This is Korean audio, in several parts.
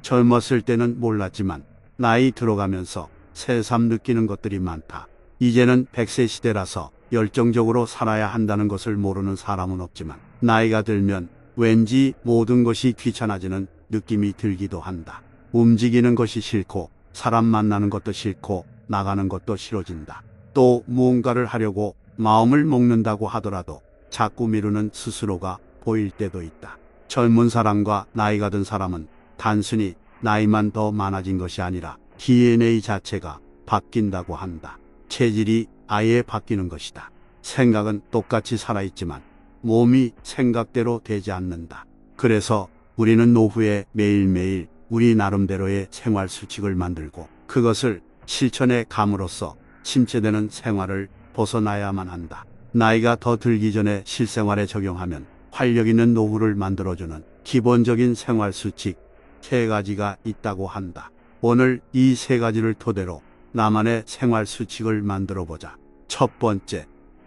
젊었을 때는 몰랐지만 나이 들어가면서 새삼 느끼는 것들이 많다. 이제는 100세 시대라서 열정적으로 살아야 한다는 것을 모르는 사람은 없지만 나이가 들면 왠지 모든 것이 귀찮아지는 느낌이 들기도 한다. 움직이는 것이 싫고 사람 만나는 것도 싫고 나가는 것도 싫어진다. 또 무언가를 하려고 마음을 먹는다고 하더라도 자꾸 미루는 스스로가 보일 때도 있다. 젊은 사람과 나이가 든 사람은 단순히 나이만 더 많아진 것이 아니라 DNA 자체가 바뀐다고 한다. 체질이 아예 바뀌는 것이다. 생각은 똑같이 살아있지만 몸이 생각대로 되지 않는다. 그래서 우리는 노후에 매일매일 우리 나름대로의 생활 수칙을 만들고 그것을 실천에 감으로써 침체되는 생활을 벗어나야만 한다. 나이가 더 들기 전에 실생활에 적용하면 활력 있는 노후를 만들어주는 기본적인 생활 수칙 3가지가 있다고 한다. 오늘 이 3가지를 토대로 나만의 생활 수칙을 만들어 보자. 첫 번째,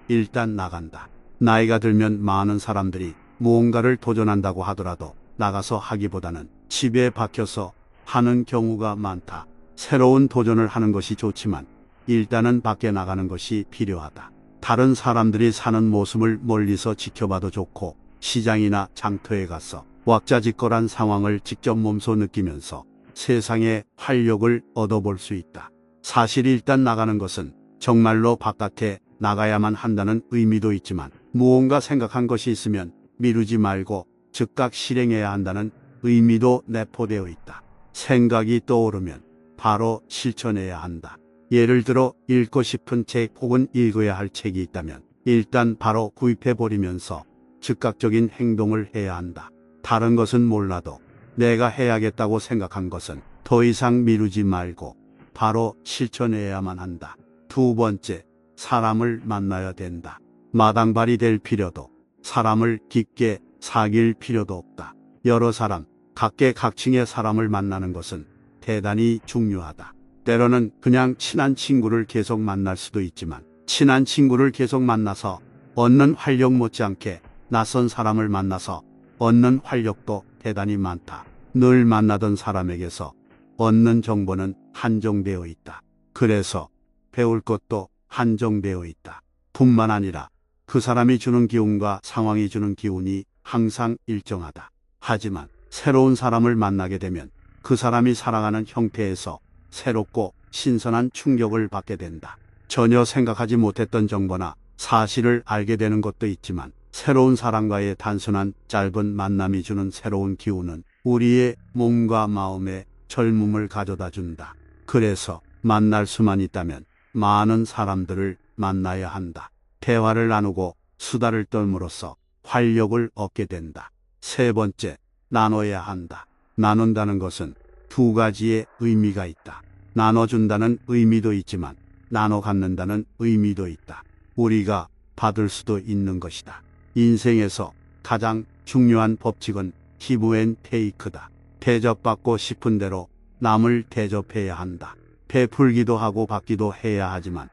일단 나간다. 나이가 들면 많은 사람들이 무언가를 도전한다고 하더라도 나가서 하기보다는 집에 박혀서 하는 경우가 많다. 새로운 도전을 하는 것이 좋지만 일단은 밖에 나가는 것이 필요하다. 다른 사람들이 사는 모습을 멀리서 지켜봐도 좋고 시장이나 장터에 가서 왁자지껄한 상황을 직접 몸소 느끼면서 세상의 활력을 얻어볼 수 있다. 사실 일단 나가는 것은 정말로 바깥에 나가야만 한다는 의미도 있지만 무언가 생각한 것이 있으면 미루지 말고 즉각 실행해야 한다는 의미도 내포되어 있다. 생각이 떠오르면 바로 실천해야 한다. 예를 들어 읽고 싶은 책 혹은 읽어야 할 책이 있다면 일단 바로 구입해버리면서 즉각적인 행동을 해야 한다. 다른 것은 몰라도 내가 해야겠다고 생각한 것은 더 이상 미루지 말고 바로 실천해야만 한다. 두 번째, 사람을 만나야 된다. 마당발이 될 필요도 사람을 깊게 사귈 필요도 없다. 여러 사람, 각계각층의 사람을 만나는 것은 대단히 중요하다. 때로는 그냥 친한 친구를 계속 만날 수도 있지만 친한 친구를 계속 만나서 얻는 활력 못지않게 낯선 사람을 만나서 얻는 활력도 대단히 많다. 늘 만나던 사람에게서 얻는 정보는 한정되어 있다. 그래서 배울 것도 한정되어 있다. 뿐만 아니라 그 사람이 주는 기운과 상황이 주는 기운이 항상 일정하다. 하지만 새로운 사람을 만나게 되면 그 사람이 살아가는 형태에서 새롭고 신선한 충격을 받게 된다. 전혀 생각하지 못했던 정보나 사실을 알게 되는 것도 있지만 새로운 사람과의 단순한 짧은 만남이 주는 새로운 기운은 우리의 몸과 마음에 젊음을 가져다 준다. 그래서 만날 수만 있다면 많은 사람들을 만나야 한다. 대화를 나누고 수다를 떨므로써 활력을 얻게 된다. 세 번째, 나눠야 한다. 나눈다는 것은 2가지의 의미가 있다. 나눠준다는 의미도 있지만 나눠 갖는다는 의미도 있다. 우리가 받을 수도 있는 것이다. 인생에서 가장 중요한 법칙은 기브 앤 테이크다. 대접받고 싶은 대로 남을 대접해야 한다. 베풀기도 하고 받기도 해야 하지만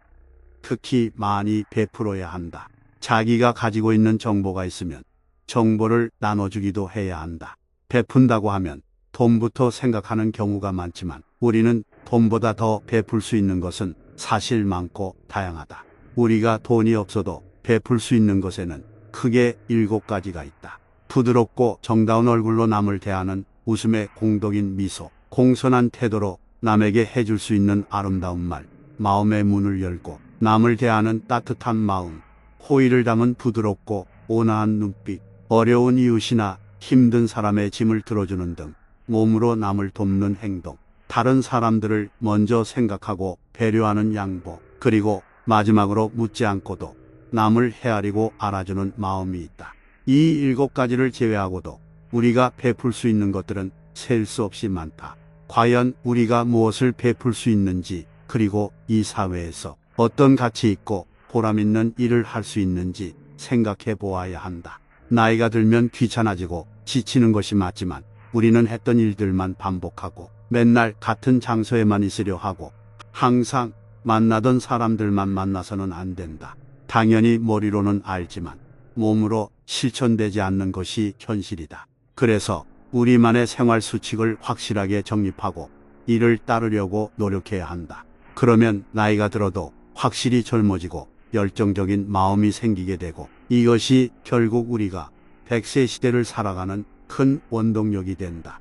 특히 많이 베풀어야 한다. 자기가 가지고 있는 정보가 있으면 정보를 나눠주기도 해야 한다. 베푼다고 하면 돈부터 생각하는 경우가 많지만 우리는 돈보다 더 베풀 수 있는 것은 사실 많고 다양하다. 우리가 돈이 없어도 베풀 수 있는 것에는 크게 7가지가 있다. 부드럽고 정다운 얼굴로 남을 대하는 웃음의 공덕인 미소, 공손한 태도로 남에게 해줄 수 있는 아름다운 말, 마음의 문을 열고 남을 대하는 따뜻한 마음, 호의를 담은 부드럽고 온화한 눈빛, 어려운 이웃이나 힘든 사람의 짐을 들어주는 등 몸으로 남을 돕는 행동, 다른 사람들을 먼저 생각하고 배려하는 양보, 그리고 마지막으로 묻지 않고도 남을 헤아리고 알아주는 마음이 있다. 이 7가지를 제외하고도 우리가 베풀 수 있는 것들은 셀 수 없이 많다. 과연 우리가 무엇을 베풀 수 있는지, 그리고 이 사회에서 어떤 가치 있고 보람 있는 일을 할 수 있는지 생각해 보아야 한다. 나이가 들면 귀찮아지고 지치는 것이 맞지만 우리는 했던 일들만 반복하고 맨날 같은 장소에만 있으려 하고 항상 만나던 사람들만 만나서는 안 된다. 당연히 머리로는 알지만 몸으로 실천되지 않는 것이 현실이다. 그래서 우리만의 생활 수칙을 확실하게 정립하고 이를 따르려고 노력해야 한다. 그러면 나이가 들어도 확실히 젊어지고 열정적인 마음이 생기게 되고 이것이 결국 우리가 100세 시대를 살아가는 큰 원동력이 된다.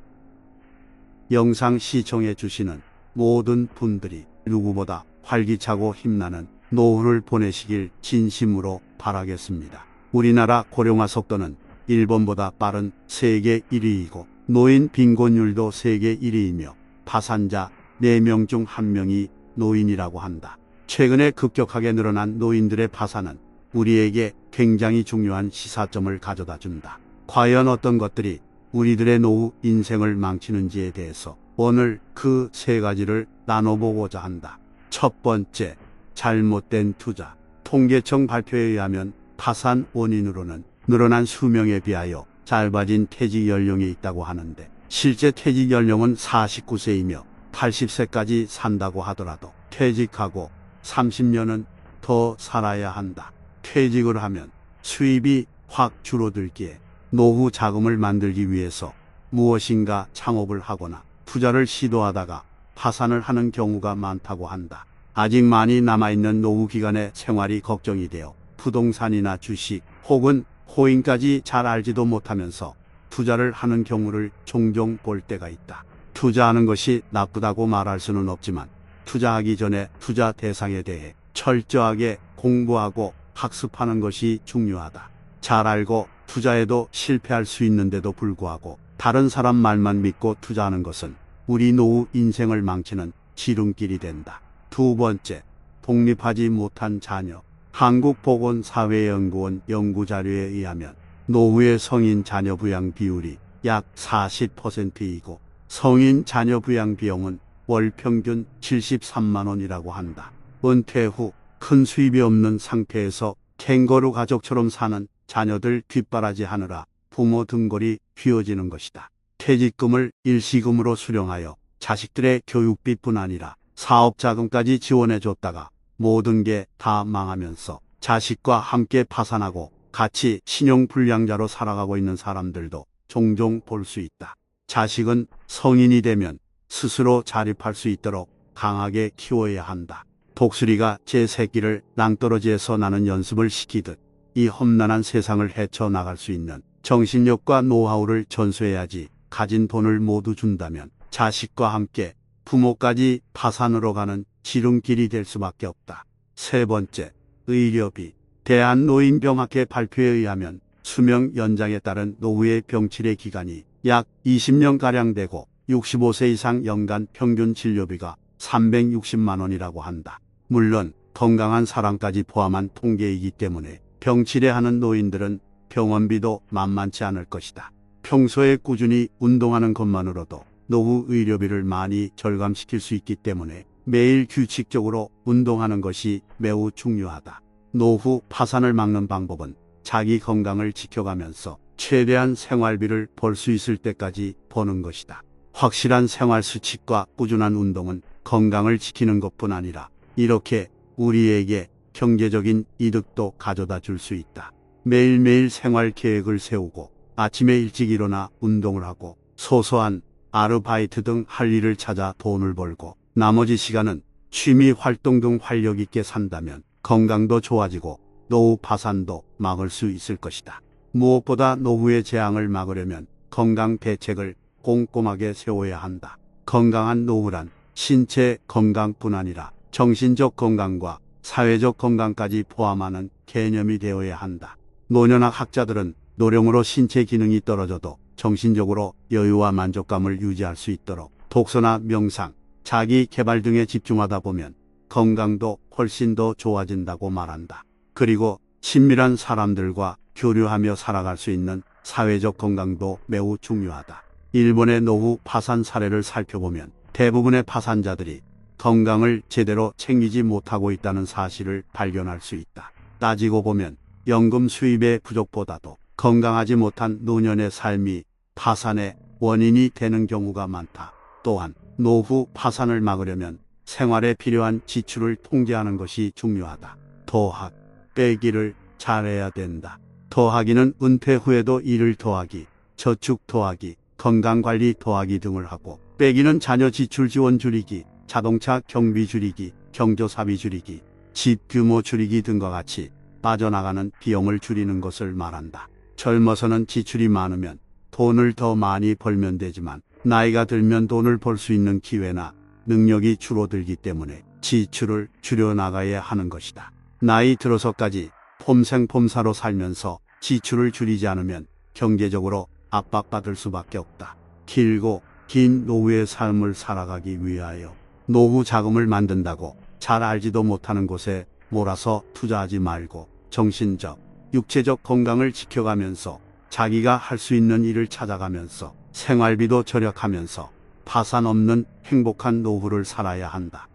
영상 시청해 주시는 모든 분들이 누구보다 활기차고 힘나는 노후를 보내시길 진심으로 바라겠습니다. 우리나라 고령화 속도는 일본보다 빠른 세계 1위이고 노인 빈곤율도 세계 1위이며 파산자 4명 중 1명이 노인이라고 한다. 최근에 급격하게 늘어난 노인들의 파산은 우리에게 굉장히 중요한 시사점을 가져다 준다. 과연 어떤 것들이 우리들의 노후 인생을 망치는지에 대해서 오늘 그 3가지를 나눠보고자 한다. 첫 번째, 잘못된 투자. 통계청 발표에 의하면 파산 원인으로는 늘어난 수명에 비하여 짧아진 퇴직 연령이 있다고 하는데 실제 퇴직 연령은 49세이며 80세까지 산다고 하더라도 퇴직하고 30년은 더 살아야 한다. 퇴직을 하면 수입이 확 줄어들기에 노후 자금을 만들기 위해서 무엇인가 창업을 하거나 투자를 시도하다가 파산을 하는 경우가 많다고 한다. 아직 많이 남아있는 노후 기간의 생활이 걱정이 되어 부동산이나 주식 혹은 코인까지 잘 알지도 못하면서 투자를 하는 경우를 종종 볼 때가 있다. 투자하는 것이 나쁘다고 말할 수는 없지만 투자하기 전에 투자 대상에 대해 철저하게 공부하고 학습하는 것이 중요하다. 잘 알고 투자에도 실패할 수 있는데도 불구하고 다른 사람 말만 믿고 투자하는 것은 우리 노후 인생을 망치는 지름길이 된다. 두 번째, 독립하지 못한 자녀. 한국보건사회연구원 연구자료에 의하면 노후의 성인 자녀 부양 비율이 약 40%이고 성인 자녀 부양 비용은 월 평균 73만 원이라고 한다. 은퇴 후 큰 수입이 없는 상태에서 캥거루 가족처럼 사는 자녀들 뒷바라지 하느라 부모 등골이 휘어지는 것이다. 퇴직금을 일시금으로 수령하여 자식들의 교육비뿐 아니라 사업자금까지 지원해줬다가 모든 게 다 망하면서 자식과 함께 파산하고 같이 신용불량자로 살아가고 있는 사람들도 종종 볼 수 있다. 자식은 성인이 되면 스스로 자립할 수 있도록 강하게 키워야 한다. 독수리가 제 새끼를 낭떠러지에서 나는 연습을 시키듯 이 험난한 세상을 헤쳐나갈 수 있는 정신력과 노하우를 전수해야지. 가진 돈을 모두 준다면 자식과 함께 부모까지 파산으로 가는 지름길이 될 수밖에 없다. 세 번째, 의료비. 대한노인병학회 발표에 의하면 수명 연장에 따른 노후의 병치레 기간이 약 20년가량 되고 65세 이상 연간 평균 진료비가 360만 원이라고 한다. 물론 건강한 사람까지 포함한 통계이기 때문에 병치레하는 노인들은 병원비도 만만치 않을 것이다. 평소에 꾸준히 운동하는 것만으로도 노후 의료비를 많이 절감시킬 수 있기 때문에 매일 규칙적으로 운동하는 것이 매우 중요하다. 노후 파산을 막는 방법은 자기 건강을 지켜가면서 최대한 생활비를 벌 수 있을 때까지 버는 것이다. 확실한 생활 수칙과 꾸준한 운동은 건강을 지키는 것뿐 아니라 이렇게 우리에게 경제적인 이득도 가져다 줄 수 있다. 매일매일 생활 계획을 세우고 아침에 일찍 일어나 운동을 하고 소소한 아르바이트 등 할 일을 찾아 돈을 벌고 나머지 시간은 취미 활동 등 활력 있게 산다면 건강도 좋아지고 노후 파산도 막을 수 있을 것이다. 무엇보다 노후의 재앙을 막으려면 건강 대책을 꼼꼼하게 세워야 한다. 건강한 노후란 신체 건강뿐 아니라 정신적 건강과 사회적 건강까지 포함하는 개념이 되어야 한다. 노년학 학자들은 노령으로 신체 기능이 떨어져도 정신적으로 여유와 만족감을 유지할 수 있도록 독서나 명상, 자기 개발 등에 집중하다 보면 건강도 훨씬 더 좋아진다고 말한다. 그리고 친밀한 사람들과 교류하며 살아갈 수 있는 사회적 건강도 매우 중요하다. 일본의 노후 파산 사례를 살펴보면 대부분의 파산자들이 건강을 제대로 챙기지 못하고 있다는 사실을 발견할 수 있다. 따지고 보면 연금 수입의 부족보다도 건강하지 못한 노년의 삶이 파산의 원인이 되는 경우가 많다. 또한 노후 파산을 막으려면 생활에 필요한 지출을 통제하는 것이 중요하다. 더하기, 빼기를 잘해야 된다. 더하기는 은퇴 후에도 일을 더하기, 저축 더하기, 건강관리 더하기 등을 하고, 빼기는 자녀 지출 지원 줄이기, 자동차 경비 줄이기, 경조사비 줄이기, 집 규모 줄이기 등과 같이 빠져나가는 비용을 줄이는 것을 말한다. 젊어서는 지출이 많으면 돈을 더 많이 벌면 되지만, 나이가 들면 돈을 벌 수 있는 기회나 능력이 줄어들기 때문에 지출을 줄여나가야 하는 것이다. 나이 들어서까지 폼생폼사로 살면서 지출을 줄이지 않으면 경제적으로 압박받을 수밖에 없다. 길고 긴 노후의 삶을 살아가기 위하여 노후 자금을 만든다고 잘 알지도 못하는 곳에 몰아서 투자하지 말고 정신적, 육체적 건강을 지켜가면서 자기가 할 수 있는 일을 찾아가면서 생활비도 절약하면서 파산 없는 행복한 노후를 살아야 한다.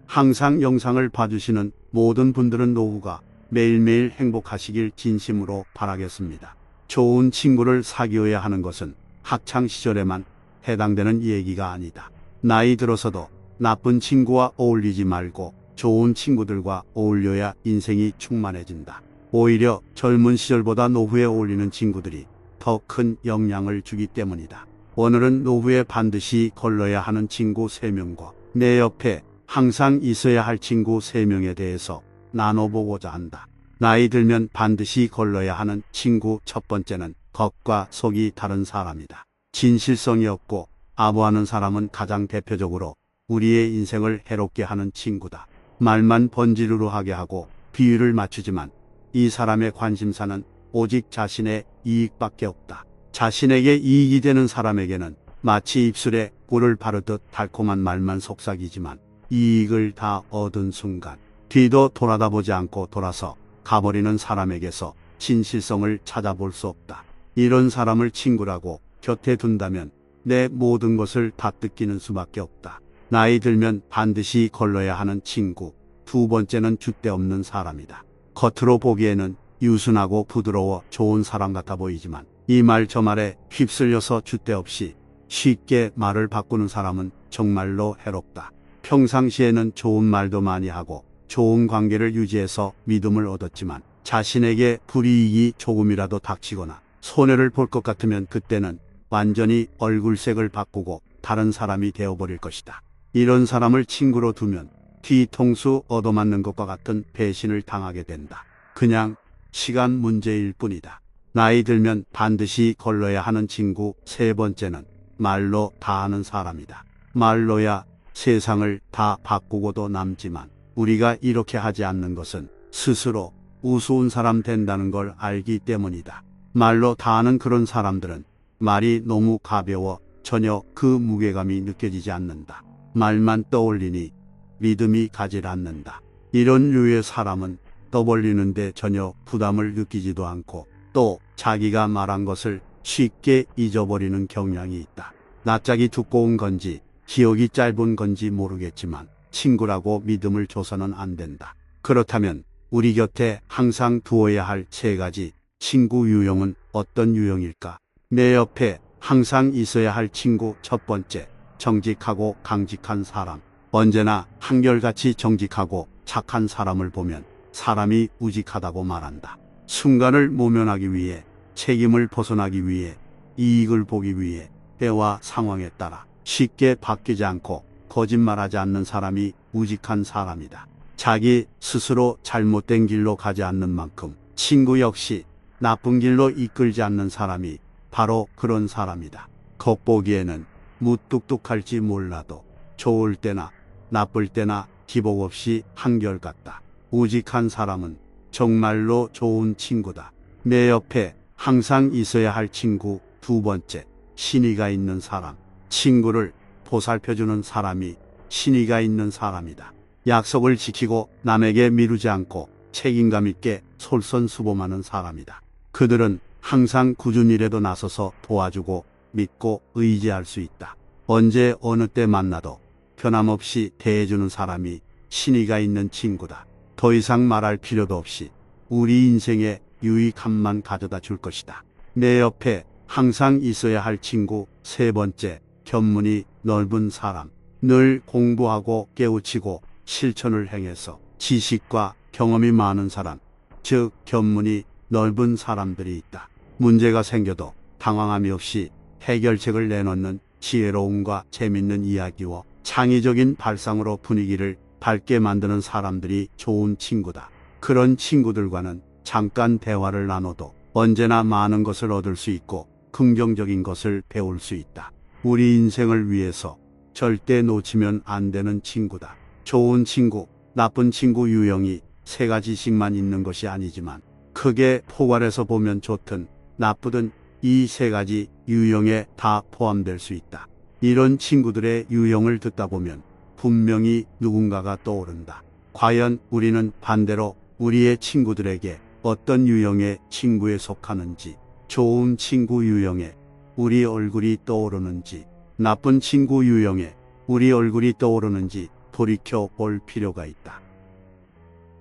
항상 영상을 봐주시는 모든 분들은 노후가 매일매일 행복하시길 진심으로 바라겠습니다. 좋은 친구를 사귀어야 하는 것은 학창시절에만 해당되는 얘기가 아니다. 나이 들어서도 나쁜 친구와 어울리지 말고 좋은 친구들과 어울려야 인생이 충만해진다. 오히려 젊은 시절보다 노후에 어울리는 친구들이 더 큰 영향을 주기 때문이다. 오늘은 노후에 반드시 걸러야 하는 친구 3명과 내 옆에 항상 있어야 할 친구 3명에 대해서 나눠보고자 한다. 나이 들면 반드시 걸러야 하는 친구 첫 번째는 겉과 속이 다른 사람이다. 진실성이 없고 아부하는 사람은 가장 대표적으로 우리의 인생을 해롭게 하는 친구다. 말만 번지르르하게 하고 비유를 맞추지만 이 사람의 관심사는 오직 자신의 이익밖에 없다. 자신에게 이익이 되는 사람에게는 마치 입술에 꿀을 바르듯 달콤한 말만 속삭이지만 이익을 다 얻은 순간 뒤도 돌아다보지 않고 돌아서 가버리는 사람에게서 진실성을 찾아볼 수 없다. 이런 사람을 친구라고 곁에 둔다면 내 모든 것을 다 뜯기는 수밖에 없다. 나이 들면 반드시 걸러야 하는 친구 두 번째는 줏대 없는 사람이다. 겉으로 보기에는 유순하고 부드러워 좋은 사람 같아 보이지만 이 말 저 말에 휩쓸려서 줏대 없이 쉽게 말을 바꾸는 사람은 정말로 해롭다. 평상시에는 좋은 말도 많이 하고 좋은 관계를 유지해서 믿음을 얻었지만 자신에게 불이익이 조금이라도 닥치거나 손해를 볼 것 같으면 그때는 완전히 얼굴색을 바꾸고 다른 사람이 되어버릴 것이다. 이런 사람을 친구로 두면 뒤통수 얻어맞는 것과 같은 배신을 당하게 된다. 그냥 시간 문제일 뿐이다. 나이 들면 반드시 걸러야 하는 친구 세 번째는 말로 다 하는 사람이다. 말로야 세상을 다 바꾸고도 남지만 우리가 이렇게 하지 않는 것은 스스로 우스운 사람 된다는 걸 알기 때문이다. 말로 다 하는 그런 사람들은 말이 너무 가벼워 전혀 그 무게감이 느껴지지 않는다. 말만 떠올리니 믿음이 가질 않는다. 이런 류의 사람은 떠벌리는데 전혀 부담을 느끼지도 않고 또 자기가 말한 것을 쉽게 잊어버리는 경향이 있다. 낯짝이 두꺼운 건지 기억이 짧은 건지 모르겠지만 친구라고 믿음을 줘서는 안 된다. 그렇다면 우리 곁에 항상 두어야 할 3가지 친구 유형은 어떤 유형일까? 내 옆에 항상 있어야 할 친구 첫 번째, 정직하고 강직한 사람. 언제나 한결같이 정직하고 착한 사람을 보면 사람이 우직하다고 말한다. 순간을 모면하기 위해, 책임을 벗어나기 위해, 이익을 보기 위해 때와 상황에 따라 쉽게 바뀌지 않고 거짓말하지 않는 사람이 우직한 사람이다. 자기 스스로 잘못된 길로 가지 않는 만큼 친구 역시 나쁜 길로 이끌지 않는 사람이 바로 그런 사람이다. 겉보기에는 무뚝뚝할지 몰라도 좋을 때나 나쁠 때나 기복 없이 한결같다. 우직한 사람은 정말로 좋은 친구다. 내 옆에 항상 있어야 할 친구 두 번째, 신의가 있는 사람. 친구를 보살펴주는 사람이 신의가 있는 사람이다. 약속을 지키고 남에게 미루지 않고 책임감 있게 솔선수범하는 사람이다. 그들은 항상 굳은 일에도 나서서 도와주고 믿고 의지할 수 있다. 언제 어느 때 만나도 변함없이 대해주는 사람이 신의가 있는 친구다. 더 이상 말할 필요도 없이 우리 인생에 유익함만 가져다 줄 것이다. 내 옆에 항상 있어야 할 친구 세 번째, 견문이 넓은 사람. 늘 공부하고 깨우치고 실천을 행해서 지식과 경험이 많은 사람, 즉 견문이 넓은 사람들이 있다. 문제가 생겨도 당황함이 없이 해결책을 내놓는 지혜로움과 재밌는 이야기와 창의적인 발상으로 분위기를 밝게 만드는 사람들이 좋은 친구다. 그런 친구들과는 잠깐 대화를 나눠도 언제나 많은 것을 얻을 수 있고 긍정적인 것을 배울 수 있다. 우리 인생을 위해서 절대 놓치면 안 되는 친구다. 좋은 친구, 나쁜 친구 유형이 세 가지씩만 있는 것이 아니지만 크게 포괄해서 보면 좋든 나쁘든 이 세 가지 유형에 다 포함될 수 있다. 이런 친구들의 유형을 듣다 보면 분명히 누군가가 떠오른다. 과연 우리는 반대로 우리의 친구들에게 어떤 유형의 친구에 속하는지, 좋은 친구 유형에 우리 얼굴이 떠오르는지, 나쁜 친구 유형에 우리 얼굴이 떠오르는지 돌이켜 볼 필요가 있다.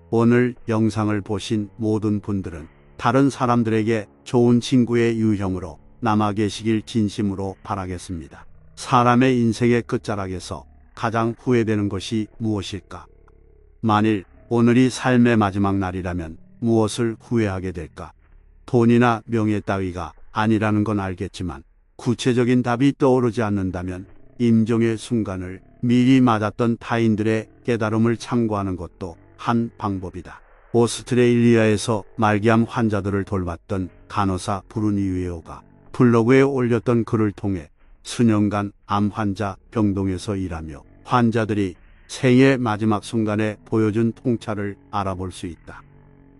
오늘 영상을 보신 모든 분들은 다른 사람들에게 좋은 친구의 유형으로 남아 계시길 진심으로 바라겠습니다. 사람의 인생의 끝자락에서 가장 후회되는 것이 무엇일까? 만일 오늘이 삶의 마지막 날이라면 무엇을 후회하게 될까? 돈이나 명예 따위가 아니라는 건 알겠지만 구체적인 답이 떠오르지 않는다면 임종의 순간을 미리 맞았던 타인들의 깨달음을 참고하는 것도 한 방법이다. 오스트레일리아에서 말기암 환자들을 돌봤던 간호사 브루니 웨어가 블로그에 올렸던 글을 통해 수년간 암 환자 병동에서 일하며 환자들이 생의 마지막 순간에 보여준 통찰을 알아볼 수 있다.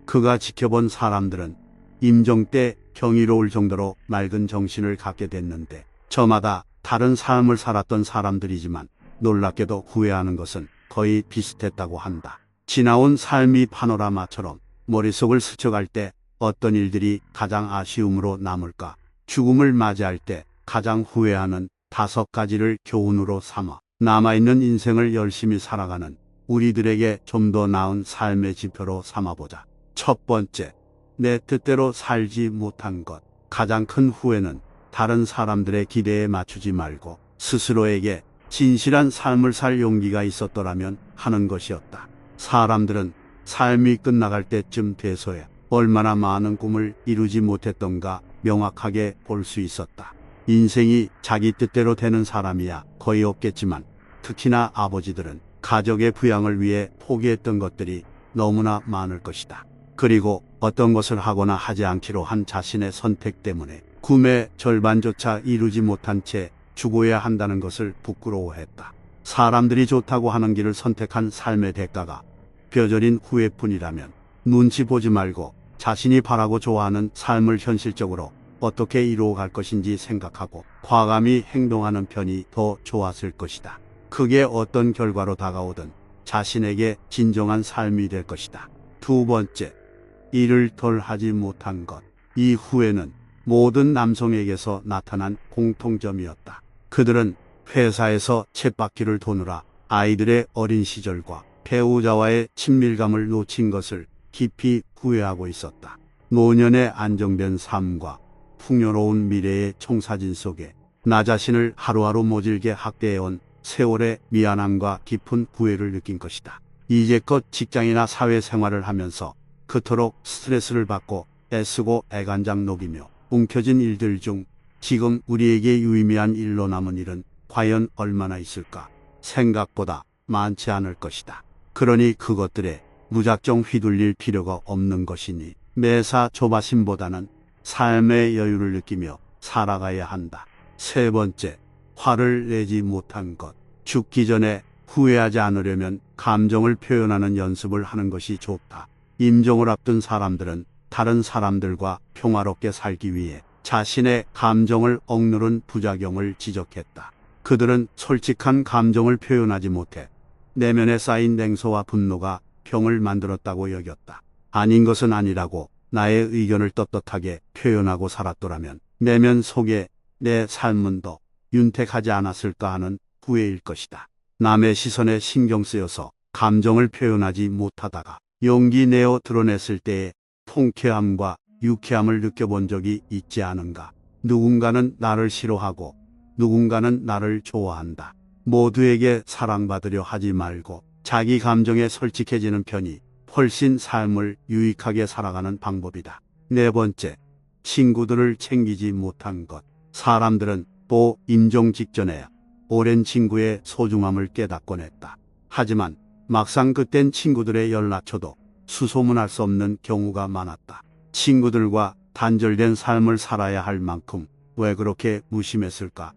그가 지켜본 사람들은 임종 때 경이로울 정도로 맑은 정신을 갖게 됐는데 저마다 다른 삶을 살았던 사람들이지만 놀랍게도 후회하는 것은 거의 비슷했다고 한다. 지나온 삶이 파노라마처럼 머릿속을 스쳐갈 때 어떤 일들이 가장 아쉬움으로 남을까? 죽음을 맞이할 때 가장 후회하는 5가지를 교훈으로 삼아 남아있는 인생을 열심히 살아가는 우리들에게 좀 더 나은 삶의 지표로 삼아보자. 첫 번째, 내 뜻대로 살지 못한 것. 가장 큰 후회는 다른 사람들의 기대에 맞추지 말고 스스로에게 진실한 삶을 살 용기가 있었더라면 하는 것이었다. 사람들은 삶이 끝나갈 때쯤 돼서야 얼마나 많은 꿈을 이루지 못했던가 명확하게 볼 수 있었다. 인생이 자기 뜻대로 되는 사람이야 거의 없겠지만 특히나 아버지들은 가족의 부양을 위해 포기했던 것들이 너무나 많을 것이다. 그리고 어떤 것을 하거나 하지 않기로 한 자신의 선택 때문에 꿈의 절반조차 이루지 못한 채 죽어야 한다는 것을 부끄러워했다. 사람들이 좋다고 하는 길을 선택한 삶의 대가가 뼈저린 후회뿐이라면 눈치 보지 말고 자신이 바라고 좋아하는 삶을 현실적으로 어떻게 이루어갈 것인지 생각하고 과감히 행동하는 편이 더 좋았을 것이다. 그게 어떤 결과로 다가오든 자신에게 진정한 삶이 될 것이다. 두 번째, 일을 덜 하지 못한 것. 이 후회는 모든 남성에게서 나타난 공통점이었다. 그들은 회사에서 쳇바퀴를 도느라 아이들의 어린 시절과 배우자와의 친밀감을 놓친 것을 깊이 후회하고 있었다. 노년의 안정된 삶과 풍요로운 미래의 청사진 속에 나 자신을 하루하루 모질게 학대해온 세월의 미안함과 깊은 후회를 느낀 것이다. 이제껏 직장이나 사회생활을 하면서 그토록 스트레스를 받고 애쓰고 애간장 녹이며 움켜진 일들 중 지금 우리에게 유의미한 일로 남은 일은 과연 얼마나 있을까? 생각보다 많지 않을 것이다. 그러니 그것들에 무작정 휘둘릴 필요가 없는 것이니 매사 조바심보다는 삶의 여유를 느끼며 살아가야 한다. 세 번째, 화를 내지 못한 것. 죽기 전에 후회하지 않으려면 감정을 표현하는 연습을 하는 것이 좋다. 임종을 앞둔 사람들은 다른 사람들과 평화롭게 살기 위해 자신의 감정을 억누른 부작용을 지적했다. 그들은 솔직한 감정을 표현하지 못해 내면에 쌓인 냉소와 분노가 병을 만들었다고 여겼다. 아닌 것은 아니라고 나의 의견을 떳떳하게 표현하고 살았더라면 내면 속에 내 삶은 더 윤택하지 않았을까 하는 후회일 것이다. 남의 시선에 신경 쓰여서 감정을 표현하지 못하다가 용기 내어 드러냈을 때의 통쾌함과 유쾌함을 느껴본 적이 있지 않은가. 누군가는 나를 싫어하고 누군가는 나를 좋아한다. 모두에게 사랑받으려 하지 말고 자기 감정에 솔직해지는 편이 훨씬 삶을 유익하게 살아가는 방법이다. 네 번째, 친구들을 챙기지 못한 것. 사람들은 또 임종 직전에야 오랜 친구의 소중함을 깨닫곤 했다. 하지만 막상 그땐 친구들의 연락처도 수소문할 수 없는 경우가 많았다. 친구들과 단절된 삶을 살아야 할 만큼 왜 그렇게 무심했을까?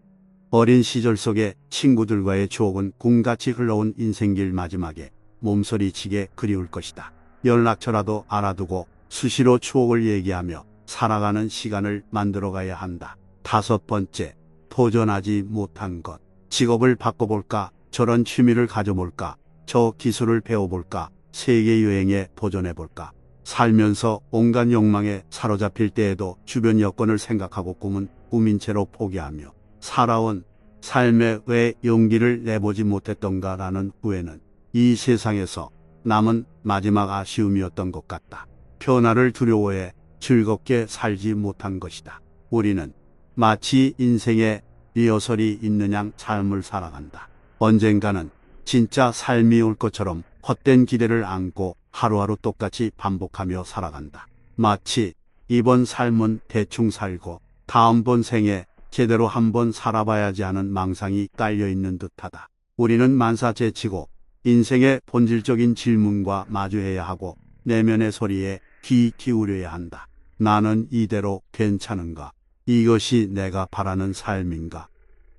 어린 시절 속에 친구들과의 추억은 꿈같이 흘러온 인생길 마지막에 몸서리치게 그리울 것이다. 연락처라도 알아두고 수시로 추억을 얘기하며 살아가는 시간을 만들어가야 한다. 5번째, 도전하지 못한 것. 직업을 바꿔볼까? 저런 취미를 가져볼까? 저 기술을 배워볼까? 세계 여행에 도전해볼까? 살면서 온갖 욕망에 사로잡힐 때에도 주변 여건을 생각하고 꿈은 꿈인 채로 포기하며 살아온 삶에 왜 용기를 내보지 못했던가라는 후회는 이 세상에서 남은 마지막 아쉬움이었던 것 같다. 변화를 두려워해 즐겁게 살지 못한 것이다. 우리는 마치 인생에 리허설이 있는 양 삶을 살아간다. 언젠가는 진짜 삶이 올 것처럼 헛된 기대를 안고 하루하루 똑같이 반복하며 살아간다. 마치 이번 삶은 대충 살고 다음번 생에 제대로 한번 살아봐야지 하는 망상이 깔려있는 듯하다. 우리는 만사제치고 인생의 본질적인 질문과 마주해야 하고 내면의 소리에 귀 기울여야 한다. 나는 이대로 괜찮은가? 이것이 내가 바라는 삶인가?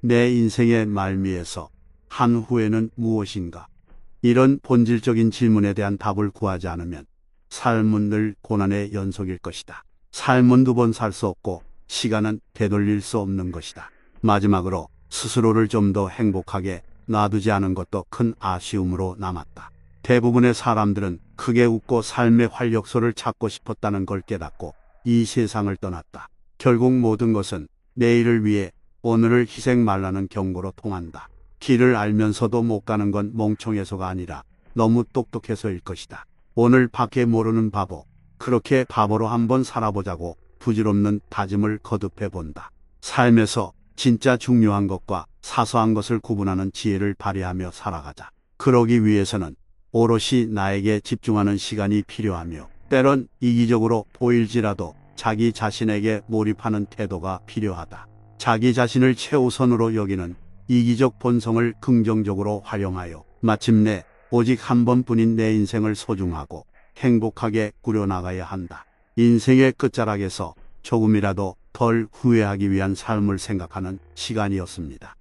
내 인생의 말미에서 한 후에는 무엇인가? 이런 본질적인 질문에 대한 답을 구하지 않으면 삶은 늘 고난의 연속일 것이다. 삶은 2번 살 수 없고 시간은 되돌릴 수 없는 것이다. 마지막으로 스스로를 좀 더 행복하게 놔두지 않은 것도 큰 아쉬움으로 남았다. 대부분의 사람들은 크게 웃고 삶의 활력소를 찾고 싶었다는 걸 깨닫고 이 세상을 떠났다. 결국 모든 것은 내일을 위해 오늘을 희생 말라는 경고로 통한다. 길을 알면서도 못 가는 건 멍청해서가 아니라 너무 똑똑해서일 것이다. 오늘 밖에 모르는 바보, 그렇게 바보로 한번 살아보자고 부질없는 다짐을 거듭해 본다. 삶에서 진짜 중요한 것과 사소한 것을 구분하는 지혜를 발휘하며 살아가자. 그러기 위해서는 오롯이 나에게 집중하는 시간이 필요하며 때론 이기적으로 보일지라도 자기 자신에게 몰입하는 태도가 필요하다. 자기 자신을 최우선으로 여기는 이기적 본성을 긍정적으로 활용하여 마침내 오직 한 번뿐인 내 인생을 소중하고 행복하게 꾸려나가야 한다. 인생의 끝자락에서 조금이라도 덜 후회하기 위한 삶을 생각하는 시간이었습니다.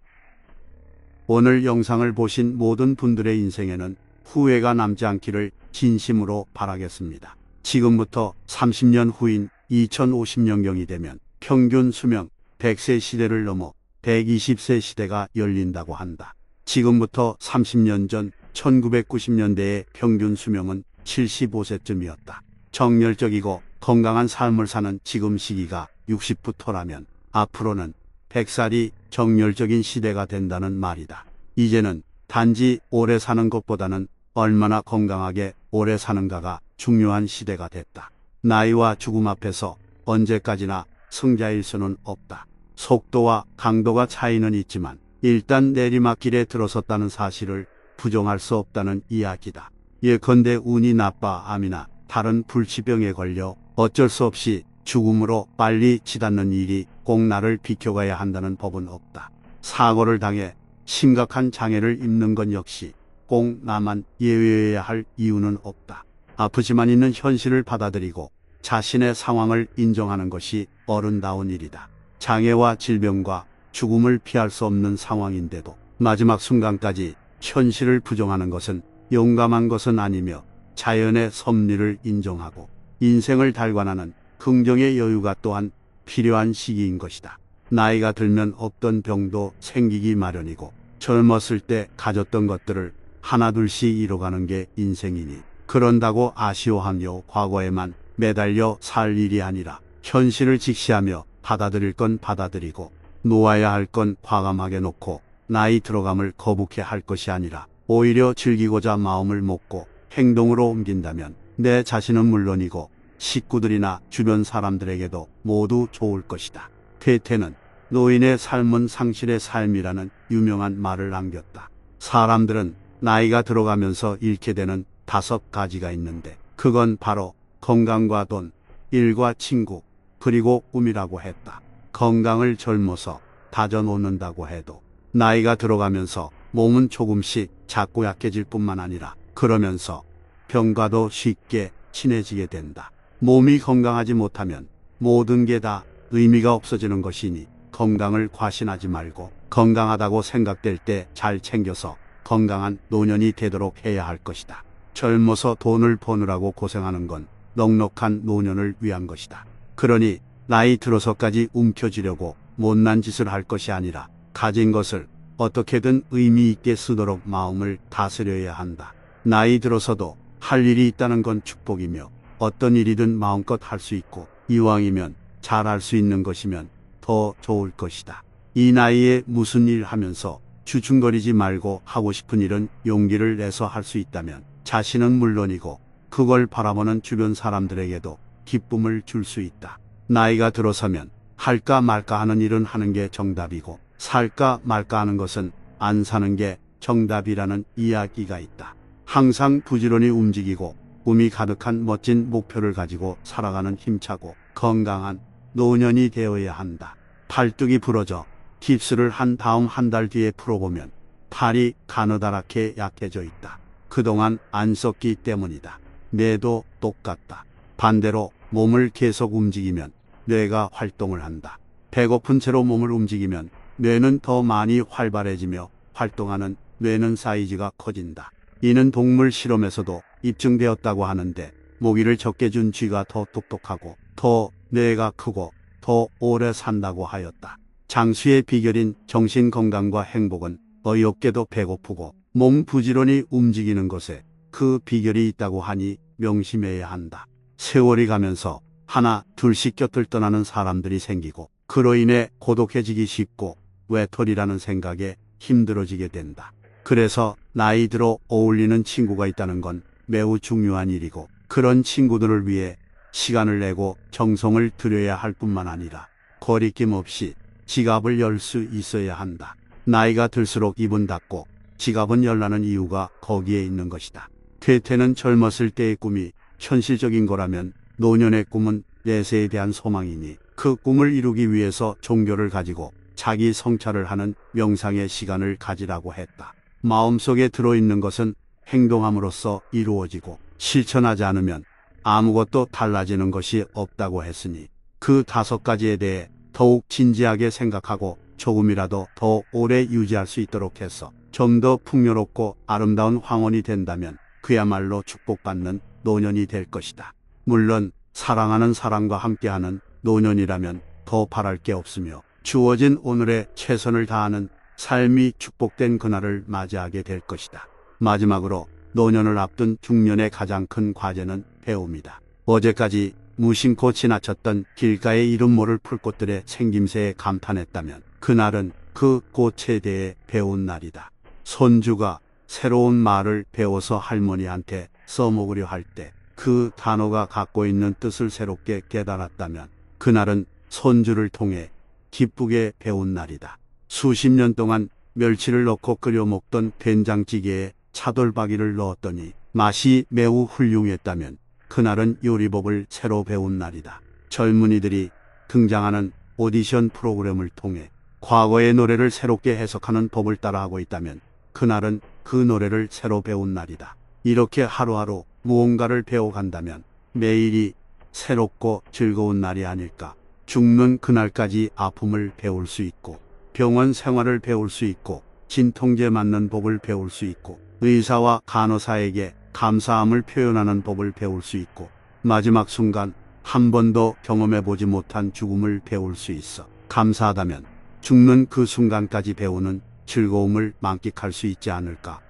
오늘 영상을 보신 모든 분들의 인생에는 후회가 남지 않기를 진심으로 바라겠습니다. 지금부터 30년 후인 2050년경이 되면 평균 수명 100세 시대를 넘어 120세 시대가 열린다고 한다. 지금부터 30년 전 1990년대의 평균 수명은 75세쯤이었다. 정열적이고 건강한 삶을 사는 지금 시기가 60부터라면 앞으로는 100살이 정열적인 시대가 된다는 말이다. 이제는 단지 오래 사는 것보다는 얼마나 건강하게 오래 사는가가 중요한 시대가 됐다. 나이와 죽음 앞에서 언제까지나 승자일 수는 없다. 속도와 강도가 차이는 있지만 일단 내리막길에 들어섰다는 사실을 부정할 수 없다는 이야기다. 예컨대 운이 나빠 암이나 다른 불치병에 걸려 어쩔 수 없이 죽음으로 빨리 치닫는 일이 꼭 나를 비켜가야 한다는 법은 없다. 사고를 당해 심각한 장애를 입는 건 역시 꼭 나만 예외여야 할 이유는 없다. 아프지만 있는 현실을 받아들이고 자신의 상황을 인정하는 것이 어른다운 일이다. 장애와 질병과 죽음을 피할 수 없는 상황인데도 마지막 순간까지 현실을 부정하는 것은 용감한 것은 아니며 자연의 섭리를 인정하고 인생을 달관하는 긍정의 여유가 또한 필요한 시기인 것이다. 나이가 들면 없던 병도 생기기 마련이고 젊었을 때 가졌던 것들을 하나둘씩 잃어가는 게 인생이니 그런다고 아쉬워하며 과거에만 매달려 살 일이 아니라 현실을 직시하며 받아들일 건 받아들이고 놓아야 할 건 과감하게 놓고 나이 들어감을 거북해 할 것이 아니라 오히려 즐기고자 마음을 먹고 행동으로 옮긴다면 내 자신은 물론이고 식구들이나 주변 사람들에게도 모두 좋을 것이다. 퇴퇴는 노인의 삶은 상실의 삶이라는 유명한 말을 남겼다. 사람들은 나이가 들어가면서 잃게 되는 5가지가 있는데 그건 바로 건강과 돈, 일과 친구, 그리고 꿈이라고 했다. 건강을 젊어서 다져놓는다고 해도 나이가 들어가면서 몸은 조금씩 작고 약해질 뿐만 아니라 그러면서 병과도 쉽게 친해지게 된다. 몸이 건강하지 못하면 모든 게 다 의미가 없어지는 것이니 건강을 과신하지 말고 건강하다고 생각될 때 잘 챙겨서 건강한 노년이 되도록 해야 할 것이다. 젊어서 돈을 버느라고 고생하는 건 넉넉한 노년을 위한 것이다. 그러니 나이 들어서까지 움켜쥐려고 못난 짓을 할 것이 아니라 가진 것을 어떻게든 의미 있게 쓰도록 마음을 다스려야 한다. 나이 들어서도 할 일이 있다는 건 축복이며 어떤 일이든 마음껏 할 수 있고 이왕이면 잘할 수 있는 것이면 더 좋을 것이다. 이 나이에 무슨 일 하면서 주춤거리지 말고 하고 싶은 일은 용기를 내서 할 수 있다면 자신은 물론이고 그걸 바라보는 주변 사람들에게도 기쁨을 줄 수 있다. 나이가 들어서면 할까 말까 하는 일은 하는 게 정답이고 살까 말까 하는 것은 안 사는 게 정답이라는 이야기가 있다. 항상 부지런히 움직이고 꿈이 가득한 멋진 목표를 가지고 살아가는 힘차고 건강한 노년이 되어야 한다. 팔뚝이 부러져 깁스를 한 다음 한 달 뒤에 풀어보면 팔이 가느다랗게 약해져 있다. 그동안 안 썼기 때문이다. 뇌도 똑같다. 반대로 몸을 계속 움직이면 뇌가 활동을 한다. 배고픈 채로 몸을 움직이면 뇌는 더 많이 활발해지며 활동하는 뇌는 사이즈가 커진다. 이는 동물 실험에서도 입증되었다고 하는데 모기를 적게 준 쥐가 더 똑똑하고 더 뇌가 크고 더 오래 산다고 하였다. 장수의 비결인 정신 건강과 행복은 어이없게도 배고프고 몸 부지런히 움직이는 것에 그 비결이 있다고 하니 명심해야 한다. 세월이 가면서 하나 둘씩 곁을 떠나는 사람들이 생기고 그로 인해 고독해지기 쉽고 외톨이라는 생각에 힘들어지게 된다. 그래서 나이 들어 어울리는 친구가 있다는 건 매우 중요한 일이고 그런 친구들을 위해 시간을 내고 정성을 들여야 할 뿐만 아니라 거리낌 없이 지갑을 열 수 있어야 한다. 나이가 들수록 입은 닫고 지갑은 열라는 이유가 거기에 있는 것이다. 퇴퇴는 젊었을 때의 꿈이 현실적인 거라면 노년의 꿈은 내세에 대한 소망이니 그 꿈을 이루기 위해서 종교를 가지고 자기 성찰을 하는 명상의 시간을 가지라고 했다. 마음속에 들어있는 것은 행동함으로써 이루어지고 실천하지 않으면 아무것도 달라지는 것이 없다고 했으니 그 5가지에 대해 더욱 진지하게 생각하고 조금이라도 더 오래 유지할 수 있도록 해서 좀 더 풍요롭고 아름다운 황혼이 된다면 그야말로 축복받는 노년이 될 것이다. 물론 사랑하는 사람과 함께하는 노년이라면 더 바랄 게 없으며 주어진 오늘에 최선을 다하는 삶이 축복된 그날을 맞이하게 될 것이다. 마지막으로 노년을 앞둔 중년의 가장 큰 과제는 배움이다. 어제까지 무심코 지나쳤던 길가의 이름 모를 풀꽃들의 생김새에 감탄했다면 그날은 그 꽃에 대해 배운 날이다. 손주가 새로운 말을 배워서 할머니한테 써먹으려 할 때 그 단어가 갖고 있는 뜻을 새롭게 깨달았다면 그날은 손주를 통해 기쁘게 배운 날이다. 수십 년 동안 멸치를 넣고 끓여 먹던 된장찌개에 차돌박이를 넣었더니 맛이 매우 훌륭했다면 그날은 요리법을 새로 배운 날이다. 젊은이들이 등장하는 오디션 프로그램을 통해 과거의 노래를 새롭게 해석하는 법을 따라하고 있다면 그날은 그 노래를 새로 배운 날이다. 이렇게 하루하루 무언가를 배워간다면 매일이 새롭고 즐거운 날이 아닐까. 죽는 그날까지 아픔을 배울 수 있고 병원 생활을 배울 수 있고 진통제 맞는 법을 배울 수 있고 의사와 간호사에게 감사함을 표현하는 법을 배울 수 있고 마지막 순간 한 번도 경험해보지 못한 죽음을 배울 수 있어 감사하다면 죽는 그 순간까지 배우는 즐거움을 만끽할 수 있지 않을까.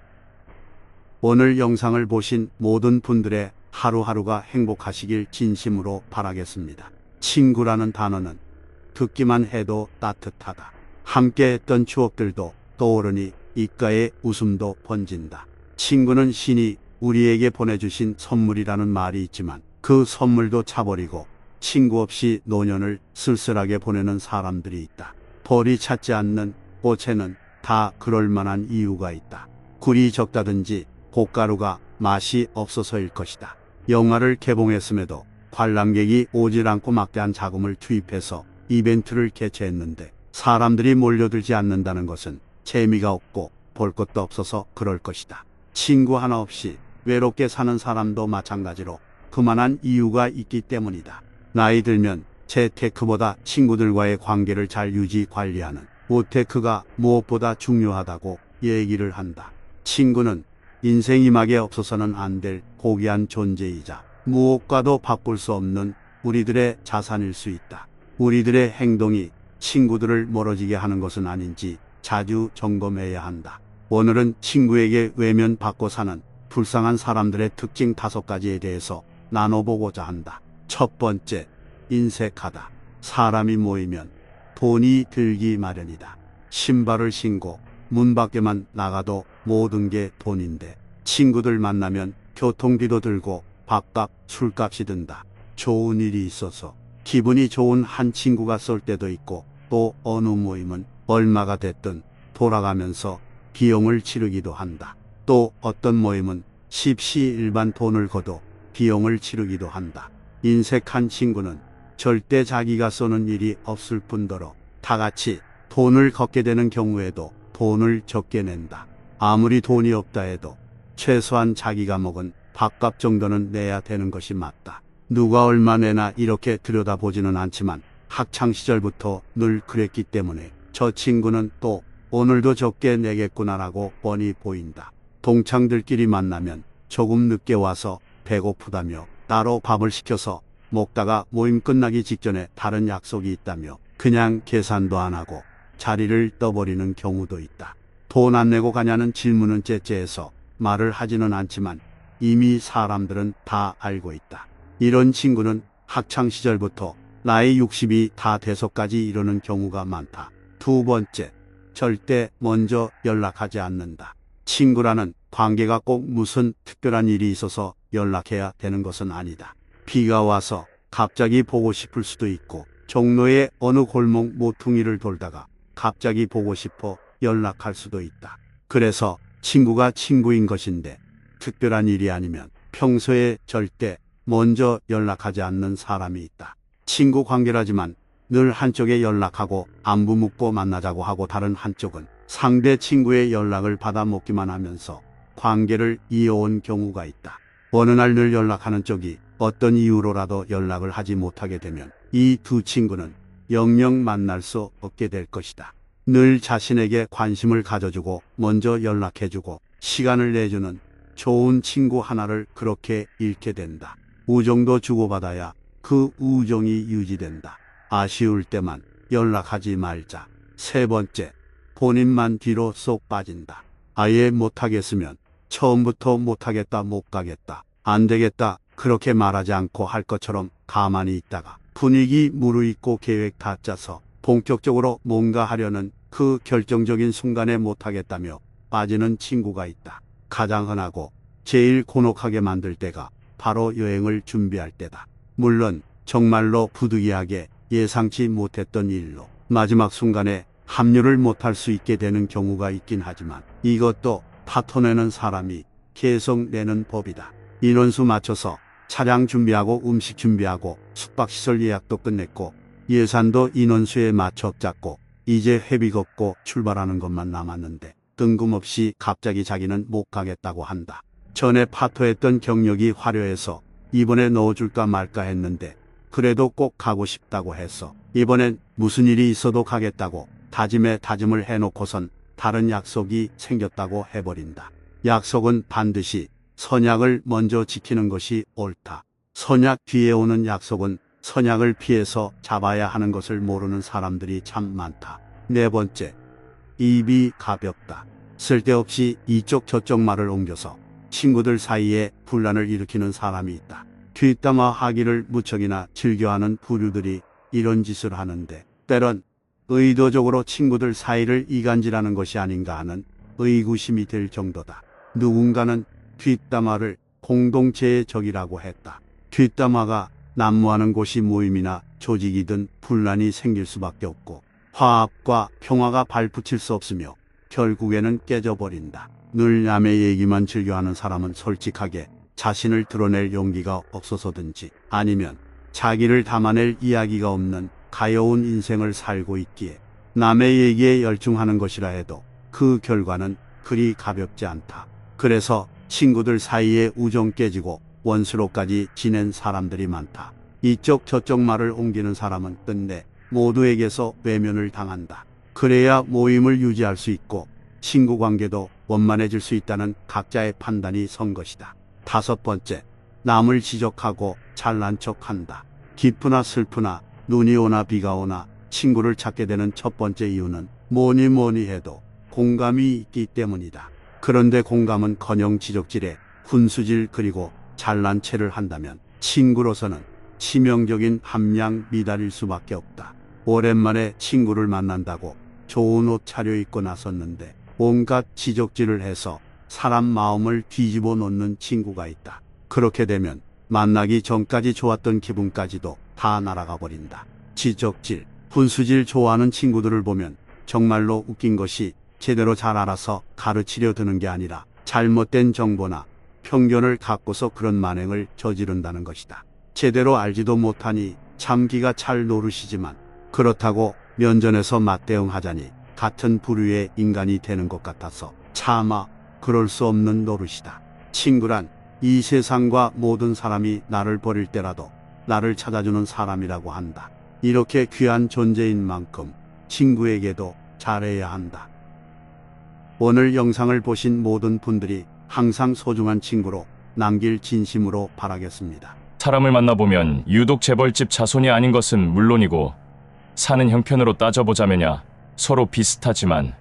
오늘 영상을 보신 모든 분들의 하루하루가 행복하시길 진심으로 바라겠습니다. 친구라는 단어는 듣기만 해도 따뜻하다. 함께 했던 추억들도 떠오르니 입가에 웃음도 번진다. 친구는 신이 우리에게 보내주신 선물이라는 말이 있지만 그 선물도 차버리고 친구 없이 노년을 쓸쓸하게 보내는 사람들이 있다. 벌이 찾지 않는 꽃에는 다 그럴 만한 이유가 있다. 굴이 적다든지 고가루가 맛이 없어서일 것이다. 영화를 개봉했음에도 관람객이 오질 않고 막대한 자금을 투입해서 이벤트를 개최했는데 사람들이 몰려들지 않는다는 것은 재미가 없고 볼 것도 없어서 그럴 것이다. 친구 하나 없이 외롭게 사는 사람도 마찬가지로 그만한 이유가 있기 때문이다. 나이 들면 재테크보다 친구들과의 관계를 잘 유지 관리하는 우테크가 무엇보다 중요하다고 얘기를 한다. 친구는 인생 이막에 없어서는 안 될 고귀한 존재이자 무엇과도 바꿀 수 없는 우리들의 자산일 수 있다. 우리들의 행동이 친구들을 멀어지게 하는 것은 아닌지 자주 점검해야 한다. 오늘은 친구에게 외면받고 사는 불쌍한 사람들의 특징 5가지에 대해서 나눠보고자 한다. 첫 번째, 인색하다. 사람이 모이면 돈이 들기 마련이다. 신발을 신고 문 밖에만 나가도 모든 게 돈인데 친구들 만나면 교통비도 들고 밥값, 술값이 든다. 좋은 일이 있어서 기분이 좋은 한 친구가 쏠 때도 있고 또 어느 모임은 얼마가 됐든 돌아가면서 비용을 치르기도 한다. 또 어떤 모임은 십시일반 돈을 거둬 비용을 치르기도 한다. 인색한 친구는 절대 자기가 쏘는 일이 없을 뿐더러 다 같이 돈을 걷게 되는 경우에도 돈을 적게 낸다. 아무리 돈이 없다 해도 최소한 자기가 먹은 밥값 정도는 내야 되는 것이 맞다. 누가 얼마 내나 이렇게 들여다보지는 않지만 학창시절부터 늘 그랬기 때문에 저 친구는 또 오늘도 적게 내겠구나라고 뻔히 보인다. 동창들끼리 만나면 조금 늦게 와서 배고프다며 따로 밥을 시켜서 먹다가 모임 끝나기 직전에 다른 약속이 있다며 그냥 계산도 안 하고 자리를 떠버리는 경우도 있다. 돈 안 내고 가냐는 질문은 째째해서 말을 하지는 않지만 이미 사람들은 다 알고 있다. 이런 친구는 학창시절부터 나이 60이 다 돼서까지 이러는 경우가 많다. 두 번째, 절대 먼저 연락하지 않는다. 친구라는 관계가 꼭 무슨 특별한 일이 있어서 연락해야 되는 것은 아니다. 비가 와서 갑자기 보고 싶을 수도 있고 종로의 어느 골목 모퉁이를 돌다가 갑자기 보고 싶어 연락할 수도 있다. 그래서 친구가 친구인 것인데 특별한 일이 아니면 평소에 절대 먼저 연락하지 않는 사람이 있다. 친구 관계라지만 늘 한쪽에 연락하고 안부 묻고 만나자고 하고 다른 한쪽은 상대 친구의 연락을 받아 먹기만 하면서 관계를 이어온 경우가 있다. 어느 날 늘 연락하는 쪽이 어떤 이유로라도 연락을 하지 못하게 되면 이 두 친구는 영영 만날 수 없게 될 것이다. 늘 자신에게 관심을 가져주고 먼저 연락해주고 시간을 내주는 좋은 친구 하나를 그렇게 잃게 된다. 우정도 주고받아야 그 우정이 유지된다. 아쉬울 때만 연락하지 말자. 세 번째, 본인만 뒤로 쏙 빠진다. 아예 못하겠으면 처음부터 못하겠다, 못 가겠다, 안 되겠다 그렇게 말하지 않고 할 것처럼 가만히 있다가 분위기 무르익고 계획 다 짜서 본격적으로 뭔가 하려는 그 결정적인 순간에 못하겠다며 빠지는 친구가 있다. 가장 흔하고 제일 곤혹하게 만들 때가 바로 여행을 준비할 때다. 물론 정말로 부득이하게 예상치 못했던 일로 마지막 순간에 합류를 못할 수 있게 되는 경우가 있긴 하지만 이것도 파토 내는 사람이 계속 내는 법이다. 인원수 맞춰서 차량 준비하고 음식 준비하고 숙박시설 예약도 끝냈고 예산도 인원수에 맞춰 짰고 이제 회비 걷고 출발하는 것만 남았는데 뜬금없이 갑자기 자기는 못 가겠다고 한다. 전에 파토했던 경력이 화려해서 이번에 넣어줄까 말까 했는데 그래도 꼭 가고 싶다고 해서 이번엔 무슨 일이 있어도 가겠다고 다짐에 다짐을 해놓고선 다른 약속이 생겼다고 해버린다. 약속은 반드시 선약을 먼저 지키는 것이 옳다. 선약 뒤에 오는 약속은 선약을 피해서 잡아야 하는 것을 모르는 사람들이 참 많다. 네 번째, 입이 가볍다. 쓸데없이 이쪽 저쪽 말을 옮겨서 친구들 사이에 분란을 일으키는 사람이 있다. 뒷담화 하기를 무척이나 즐겨하는 부류들이 이런 짓을 하는데 때론 의도적으로 친구들 사이를 이간질하는 것이 아닌가 하는 의구심이 들 정도다. 누군가는 뒷담화를 공동체의 적이라고 했다. 뒷담화가 난무하는 곳이 모임이나 조직이든 분란이 생길 수밖에 없고 화합과 평화가 발붙일 수 없으며 결국에는 깨져버린다. 늘 남의 얘기만 즐겨하는 사람은 솔직하게 자신을 드러낼 용기가 없어서든지 아니면 자기를 담아낼 이야기가 없는 가여운 인생을 살고 있기에 남의 얘기에 열중하는 것이라 해도 그 결과는 그리 가볍지 않다. 그래서 친구들 사이에 우정 깨지고 원수로까지 지낸 사람들이 많다. 이쪽 저쪽 말을 옮기는 사람은 끝내 모두에게서 외면을 당한다. 그래야 모임을 유지할 수 있고 친구 관계도 원만해질 수 있다는 각자의 판단이 선 것이다. 다섯 번째, 남을 지적하고 잘난 척한다. 기쁘나 슬프나 눈이 오나 비가 오나 친구를 찾게 되는 첫 번째 이유는 뭐니 해도 공감이 있기 때문이다. 그런데 공감은커녕 지적질에 훈수질 그리고 잘난 체를 한다면 친구로서는 치명적인 함량 미달일 수밖에 없다. 오랜만에 친구를 만난다고 좋은 옷 차려입고 나섰는데 온갖 지적질을 해서 사람 마음을 뒤집어 놓는 친구가 있다. 그렇게 되면 만나기 전까지 좋았던 기분까지도 다 날아가 버린다. 지적질, 훈수질 좋아하는 친구들을 보면 정말로 웃긴 것이 제대로 잘 알아서 가르치려 드는 게 아니라 잘못된 정보나 편견을 갖고서 그런 만행을 저지른다는 것이다. 제대로 알지도 못하니 참기가 찰 노릇이지만 그렇다고 면전에서 맞대응하자니 같은 부류의 인간이 되는 것 같아서 차마 그럴 수 없는 노릇이다. 친구란 이 세상과 모든 사람이 나를 버릴 때라도 나를 찾아주는 사람이라고 한다. 이렇게 귀한 존재인 만큼 친구에게도 잘해야 한다. 오늘 영상을 보신 모든 분들이 항상 소중한 친구로 남길 진심으로 바라겠습니다. 사람을 만나보면 유독 재벌집 자손이 아닌 것은 물론이고 사는 형편으로 따져보자면야 서로 비슷하지만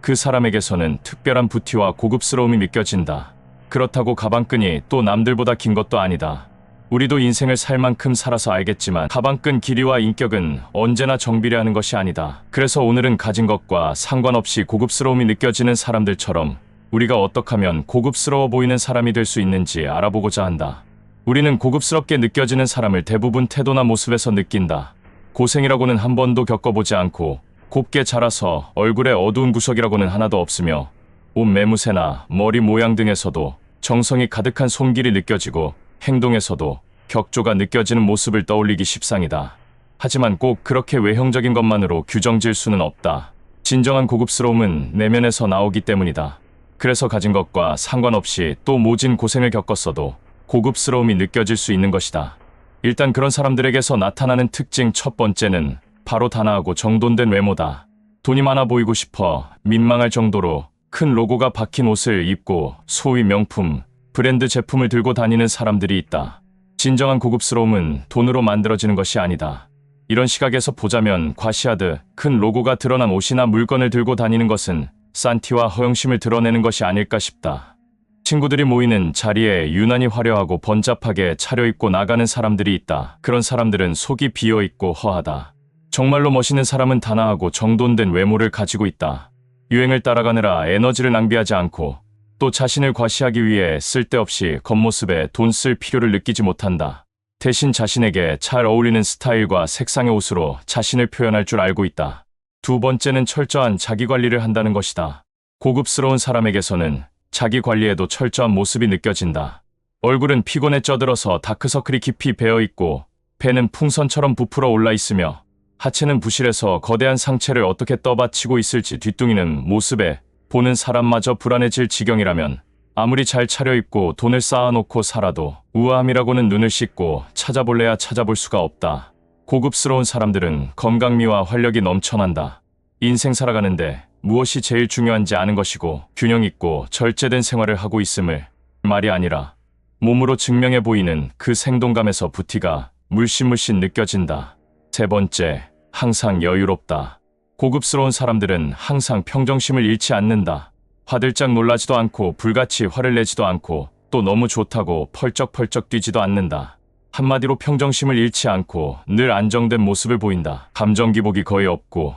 그 사람에게서는 특별한 부티와 고급스러움이 느껴진다. 그렇다고 가방끈이 또 남들보다 긴 것도 아니다. 우리도 인생을 살 만큼 살아서 알겠지만 가방끈 길이와 인격은 언제나 정비례하는 것이 아니다. 그래서 오늘은 가진 것과 상관없이 고급스러움이 느껴지는 사람들처럼 우리가 어떻게 하면 고급스러워 보이는 사람이 될 수 있는지 알아보고자 한다. 우리는 고급스럽게 느껴지는 사람을 대부분 태도나 모습에서 느낀다. 고생이라고는 한 번도 겪어보지 않고 곱게 자라서 얼굴에 어두운 구석이라고는 하나도 없으며 옷 매무새나 머리 모양 등에서도 정성이 가득한 손길이 느껴지고 행동에서도 격조가 느껴지는 모습을 떠올리기 십상이다. 하지만 꼭 그렇게 외형적인 것만으로 규정질 수는 없다. 진정한 고급스러움은 내면에서 나오기 때문이다. 그래서 가진 것과 상관없이 또 모진 고생을 겪었어도 고급스러움이 느껴질 수 있는 것이다. 일단 그런 사람들에게서 나타나는 특징 첫 번째는 바로 단아하고 정돈된 외모다. 돈이 많아 보이고 싶어 민망할 정도로 큰 로고가 박힌 옷을 입고 소위 명품, 브랜드 제품을 들고 다니는 사람들이 있다. 진정한 고급스러움은 돈으로 만들어지는 것이 아니다. 이런 시각에서 보자면 과시하듯 큰 로고가 드러난 옷이나 물건을 들고 다니는 것은 산티와 허영심을 드러내는 것이 아닐까 싶다. 친구들이 모이는 자리에 유난히 화려하고 번잡하게 차려입고 나가는 사람들이 있다. 그런 사람들은 속이 비어있고 허하다. 정말로 멋있는 사람은 단아하고 정돈된 외모를 가지고 있다. 유행을 따라가느라 에너지를 낭비하지 않고 또 자신을 과시하기 위해 쓸데없이 겉모습에 돈 쓸 필요를 느끼지 못한다. 대신 자신에게 잘 어울리는 스타일과 색상의 옷으로 자신을 표현할 줄 알고 있다. 두 번째는 철저한 자기관리를 한다는 것이다. 고급스러운 사람에게서는 자기 관리에도 철저한 모습이 느껴진다. 얼굴은 피곤에 쪄들어서 다크서클이 깊이 배어있고 배는 풍선처럼 부풀어 올라 있으며 하체는 부실해서 거대한 상체를 어떻게 떠받치고 있을지 뒤뚱이는 모습에 보는 사람마저 불안해질 지경이라면 아무리 잘 차려입고 돈을 쌓아놓고 살아도 우아함이라고는 눈을 씻고 찾아볼래야 찾아볼 수가 없다. 고급스러운 사람들은 건강미와 활력이 넘쳐난다. 인생 살아가는데 무엇이 제일 중요한지 아는 것이고 균형 있고 절제된 생활을 하고 있음을 말이 아니라 몸으로 증명해 보이는 그 생동감에서 부티가 물씬물씬 느껴진다. 세 번째, 항상 여유롭다. 고급스러운 사람들은 항상 평정심을 잃지 않는다. 화들짝 놀라지도 않고 불같이 화를 내지도 않고 또 너무 좋다고 펄쩍펄쩍 뛰지도 않는다. 한마디로 평정심을 잃지 않고 늘 안정된 모습을 보인다. 감정 기복이 거의 없고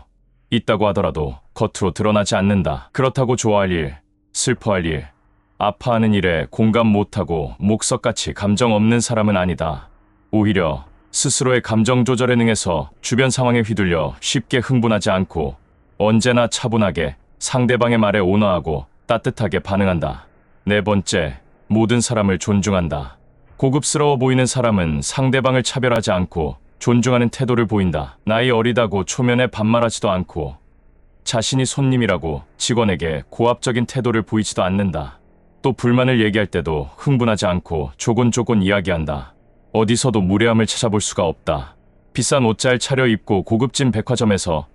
있다고 하더라도 겉으로 드러나지 않는다. 그렇다고 좋아할 일, 슬퍼할 일, 아파하는 일에 공감 못하고 목석같이 감정 없는 사람은 아니다. 오히려 스스로의 감정 조절에 능해서 주변 상황에 휘둘려 쉽게 흥분하지 않고 언제나 차분하게 상대방의 말에 온화하고 따뜻하게 반응한다. 네 번째, 모든 사람을 존중한다. 고급스러워 보이는 사람은 상대방을 차별하지 않고 존중하는 태도를 보인다. 나이 어리다고 초면에 반말하지도 않고 자신이 손님이라고 직원에게 고압적인 태도를 보이지도 않는다. 또 불만을 얘기할 때도 흥분하지 않고 조곤조곤 이야기한다. 어디서도 무례함을 찾아볼 수가 없다. 비싼 옷 잘 차려입고 고급진 백화점에서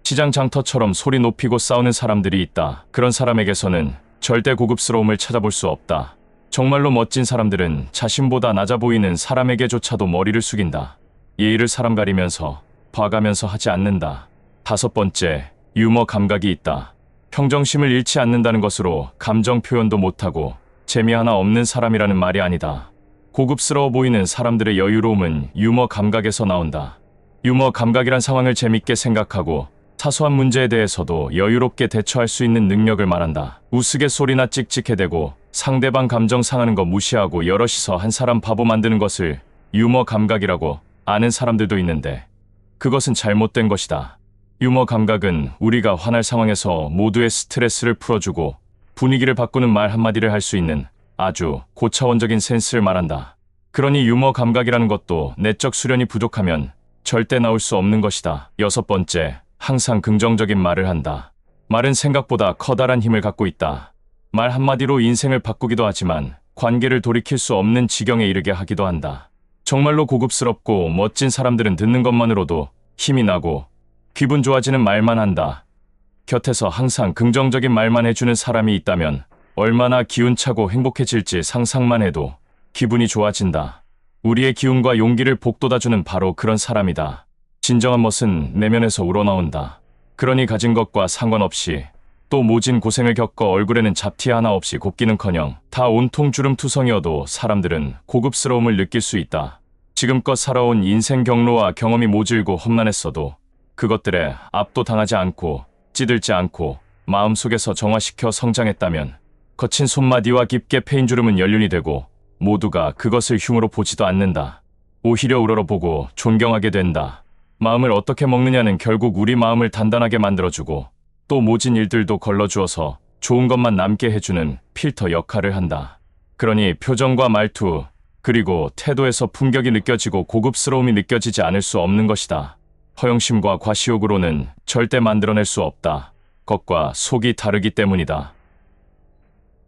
시장 장터처럼 소리 높이고 싸우는 사람들이 있다. 그런 사람에게서는 절대 고급스러움을 찾아볼 수 없다. 정말로 멋진 사람들은 자신보다 낮아 보이는 사람에게조차도 머리를 숙인다. 예의를 사람 가리면서 봐가면서 하지 않는다. 5번째, 유머 감각이 있다. 평정심을 잃지 않는다는 것으로 감정 표현도 못하고 재미 하나 없는 사람이라는 말이 아니다. 고급스러워 보이는 사람들의 여유로움은 유머 감각에서 나온다. 유머 감각이란 상황을 재밌게 생각하고 사소한 문제에 대해서도 여유롭게 대처할 수 있는 능력을 말한다. 우스갯소리나 찍찍해대고 상대방 감정 상하는 거 무시하고 여럿이서 한 사람 바보 만드는 것을 유머 감각이라고 아는 사람들도 있는데 그것은 잘못된 것이다. 유머 감각은 우리가 화날 상황에서 모두의 스트레스를 풀어주고 분위기를 바꾸는 말 한마디를 할 수 있는 아주 고차원적인 센스를 말한다. 그러니 유머 감각이라는 것도 내적 수련이 부족하면 절대 나올 수 없는 것이다. 6번째, 항상 긍정적인 말을 한다. 말은 생각보다 커다란 힘을 갖고 있다. 말 한마디로 인생을 바꾸기도 하지만 관계를 돌이킬 수 없는 지경에 이르게 하기도 한다. 정말로 고급스럽고 멋진 사람들은 듣는 것만으로도 힘이 나고 기분 좋아지는 말만 한다. 곁에서 항상 긍정적인 말만 해주는 사람이 있다면 얼마나 기운차고 행복해질지 상상만 해도 기분이 좋아진다. 우리의 기운과 용기를 북돋아주는 바로 그런 사람이다. 진정한 멋은 내면에서 우러나온다. 그러니 가진 것과 상관없이 또 모진 고생을 겪어 얼굴에는 잡티 하나 없이 곱기는커녕 다 온통 주름투성이어도 사람들은 고급스러움을 느낄 수 있다. 지금껏 살아온 인생 경로와 경험이 모질고 험난했어도 그것들에 압도당하지 않고 찌들지 않고 마음속에서 정화시켜 성장했다면 거친 손마디와 깊게 패인 주름은 연륜이 되고 모두가 그것을 흉으로 보지도 않는다. 오히려 우러러보고 존경하게 된다. 마음을 어떻게 먹느냐는 결국 우리 마음을 단단하게 만들어주고 또 모진 일들도 걸러주어서 좋은 것만 남게 해주는 필터 역할을 한다. 그러니 표정과 말투 그리고 태도에서 품격이 느껴지고 고급스러움이 느껴지지 않을 수 없는 것이다. 허영심과 과시욕으로는 절대 만들어낼 수 없다. 겉과 속이 다르기 때문이다.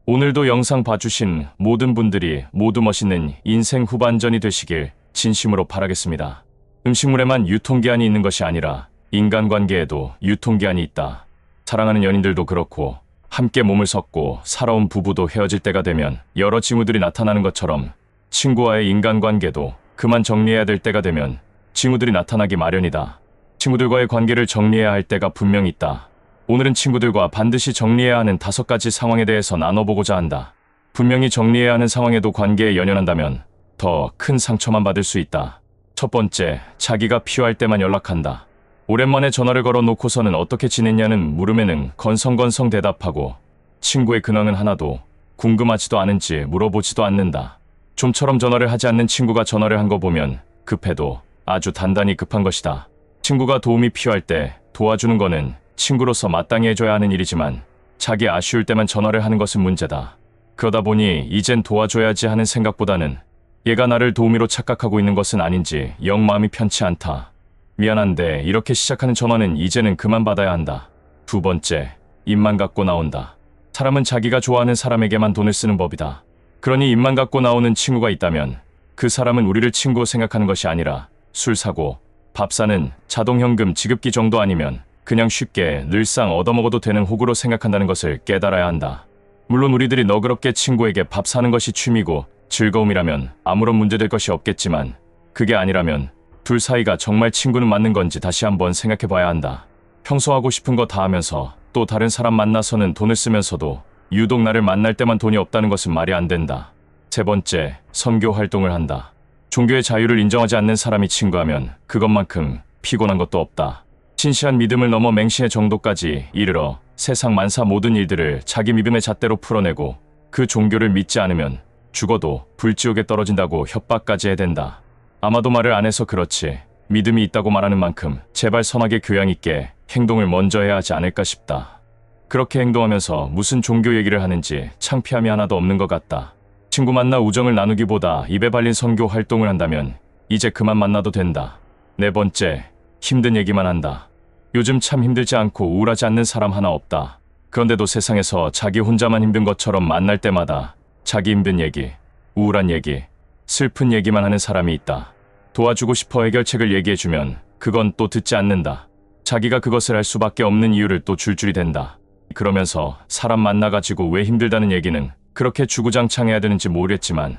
오늘도 영상 봐주신 모든 분들이 모두 멋있는 인생 후반전이 되시길 진심으로 바라겠습니다. 음식물에만 유통기한이 있는 것이 아니라 인간관계에도 유통기한이 있다. 사랑하는 연인들도 그렇고 함께 몸을 섞고 살아온 부부도 헤어질 때가 되면 여러 징후들이 나타나는 것처럼 친구와의 인간관계도 그만 정리해야 될 때가 되면 징후들이 나타나기 마련이다. 친구들과의 관계를 정리해야 할 때가 분명히 있다. 오늘은 친구들과 반드시 정리해야 하는 5가지 상황에 대해서 나눠보고자 한다. 분명히 정리해야 하는 상황에도 관계에 연연한다면 더 큰 상처만 받을 수 있다. 첫 번째, 자기가 필요할 때만 연락한다. 오랜만에 전화를 걸어놓고서는 어떻게 지냈냐는 물음에는 건성건성 대답하고 친구의 근황은 하나도 궁금하지도 않은지 물어보지도 않는다. 좀처럼 전화를 하지 않는 친구가 전화를 한 거 보면 급해도 아주 단단히 급한 것이다. 친구가 도움이 필요할 때 도와주는 거는 친구로서 마땅히 해줘야 하는 일이지만 자기 아쉬울 때만 전화를 하는 것은 문제다. 그러다 보니 이젠 도와줘야지 하는 생각보다는 얘가 나를 도우미로 착각하고 있는 것은 아닌지 영 마음이 편치 않다. 미안한데 이렇게 시작하는 전화는 이제는 그만 받아야 한다. 두 번째, 입만 갖고 나온다. 사람은 자기가 좋아하는 사람에게만 돈을 쓰는 법이다. 그러니 입만 갖고 나오는 친구가 있다면 그 사람은 우리를 친구 생각하는 것이 아니라 술 사고 밥 사는 자동현금 지급기 정도 아니면 그냥 쉽게 늘상 얻어먹어도 되는 호구로 생각한다는 것을 깨달아야 한다. 물론 우리들이 너그럽게 친구에게 밥 사는 것이 취미고 즐거움이라면 아무런 문제될 것이 없겠지만 그게 아니라면 둘 사이가 정말 친구는 맞는 건지 다시 한번 생각해봐야 한다. 평소 하고 싶은 거 다 하면서 또 다른 사람 만나서는 돈을 쓰면서도 유독 나를 만날 때만 돈이 없다는 것은 말이 안 된다. 세 번째, 선교 활동을 한다. 종교의 자유를 인정하지 않는 사람이 친구하면 그것만큼 피곤한 것도 없다. 신실한 믿음을 넘어 맹신의 정도까지 이르러 세상 만사 모든 일들을 자기 믿음의 잣대로 풀어내고 그 종교를 믿지 않으면 죽어도 불지옥에 떨어진다고 협박까지 해댄다. 아마도 말을 안 해서 그렇지 믿음이 있다고 말하는 만큼 제발 선하게 교양 있게 행동을 먼저 해야 하지 않을까 싶다. 그렇게 행동하면서 무슨 종교 얘기를 하는지 창피함이 하나도 없는 것 같다. 친구 만나 우정을 나누기보다 입에 발린 선교 활동을 한다면 이제 그만 만나도 된다. 네 번째, 힘든 얘기만 한다. 요즘 참 힘들지 않고 우울하지 않는 사람 하나 없다. 그런데도 세상에서 자기 혼자만 힘든 것처럼 만날 때마다 자기 힘든 얘기, 우울한 얘기, 슬픈 얘기만 하는 사람이 있다. 도와주고 싶어 해결책을 얘기해주면 그건 또 듣지 않는다. 자기가 그것을 할 수밖에 없는 이유를 또 줄줄이 댄다. 그러면서 사람 만나가지고 왜 힘들다는 얘기는 그렇게 주구장창해야 되는지 모르겠지만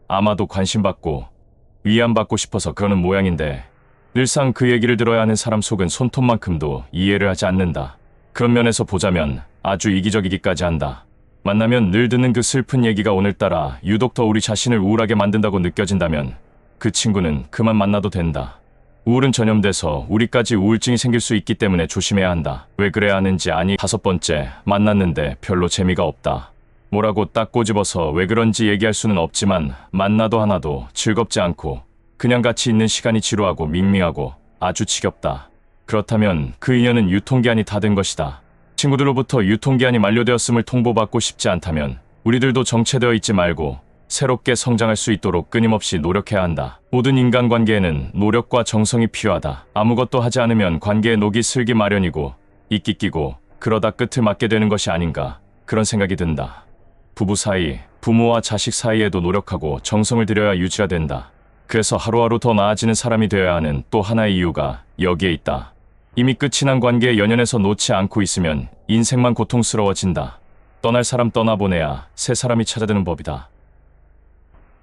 아마도 관심받고 위안받고 싶어서 그러는 모양인데 늘상 그 얘기를 들어야 하는 사람 속은 손톱만큼도 이해를 하지 않는다. 그런 면에서 보자면 아주 이기적이기까지 한다. 만나면 늘 듣는 그 슬픈 얘기가 오늘따라 유독 더 우리 자신을 우울하게 만든다고 느껴진다면 그 친구는 그만 만나도 된다. 우울은 전염돼서 우리까지 우울증이 생길 수 있기 때문에 조심해야 한다. 왜 그래야 하는지 아니. 다섯 번째, 만났는데 별로 재미가 없다. 뭐라고 딱 꼬집어서 왜 그런지 얘기할 수는 없지만 만나도 하나도 즐겁지 않고 그냥 같이 있는 시간이 지루하고 밍밍하고 아주 지겹다. 그렇다면 그 인연은 유통기한이 다 된 것이다. 친구들로부터 유통기한이 만료되었음을 통보받고 싶지 않다면 우리들도 정체되어 있지 말고 새롭게 성장할 수 있도록 끊임없이 노력해야 한다. 모든 인간관계에는 노력과 정성이 필요하다. 아무것도 하지 않으면 관계의 녹이 슬기 마련이고 이끼 끼고 그러다 끝을 맞게 되는 것이 아닌가 그런 생각이 든다. 부부 사이, 부모와 자식 사이에도 노력하고 정성을 들여야 유지가 된다. 그래서 하루하루 더 나아지는 사람이 되어야 하는 또 하나의 이유가 여기에 있다. 이미 끝이 난 관계에 연연해서 놓지 않고 있으면 인생만 고통스러워진다. 떠날 사람 떠나보내야 새 사람이 찾아드는 법이다.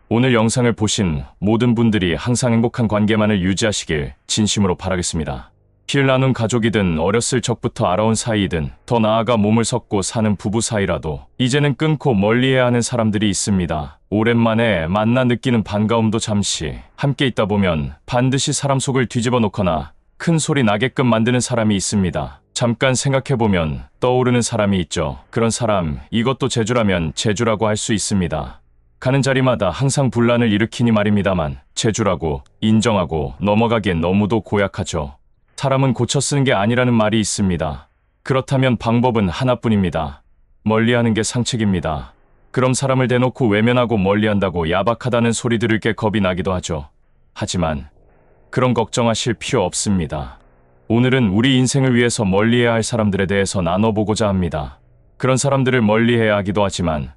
오늘 영상을 보신 모든 분들이 항상 행복한 관계만을 유지하시길 진심으로 바라겠습니다. 피를 나눈 가족이든 어렸을 적부터 알아온 사이이든 더 나아가 몸을 섞고 사는 부부 사이라도 이제는 끊고 멀리해야 하는 사람들이 있습니다. 오랜만에 만나 느끼는 반가움도 잠시 함께 있다 보면 반드시 사람 속을 뒤집어 놓거나 큰 소리 나게끔 만드는 사람이 있습니다. 잠깐 생각해보면 떠오르는 사람이 있죠. 그런 사람, 이것도 재주라면 재주라고 할 수 있습니다. 가는 자리마다 항상 분란을 일으키니 말입니다만 재주라고 인정하고 넘어가기엔 너무도 고약하죠. 사람은 고쳐 쓰는 게 아니라는 말이 있습니다. 그렇다면 방법은 하나뿐입니다. 멀리하는 게 상책입니다. 그럼 사람을 대놓고 외면하고 멀리한다고 야박하다는 소리 들을 게 겁이 나기도 하죠. 하지만 그런 걱정하실 필요 없습니다. 오늘은 우리 인생을 위해서 멀리해야 할 사람들에 대해서 나눠보고자 합니다. 그런 사람들을 멀리해야 하기도 하지만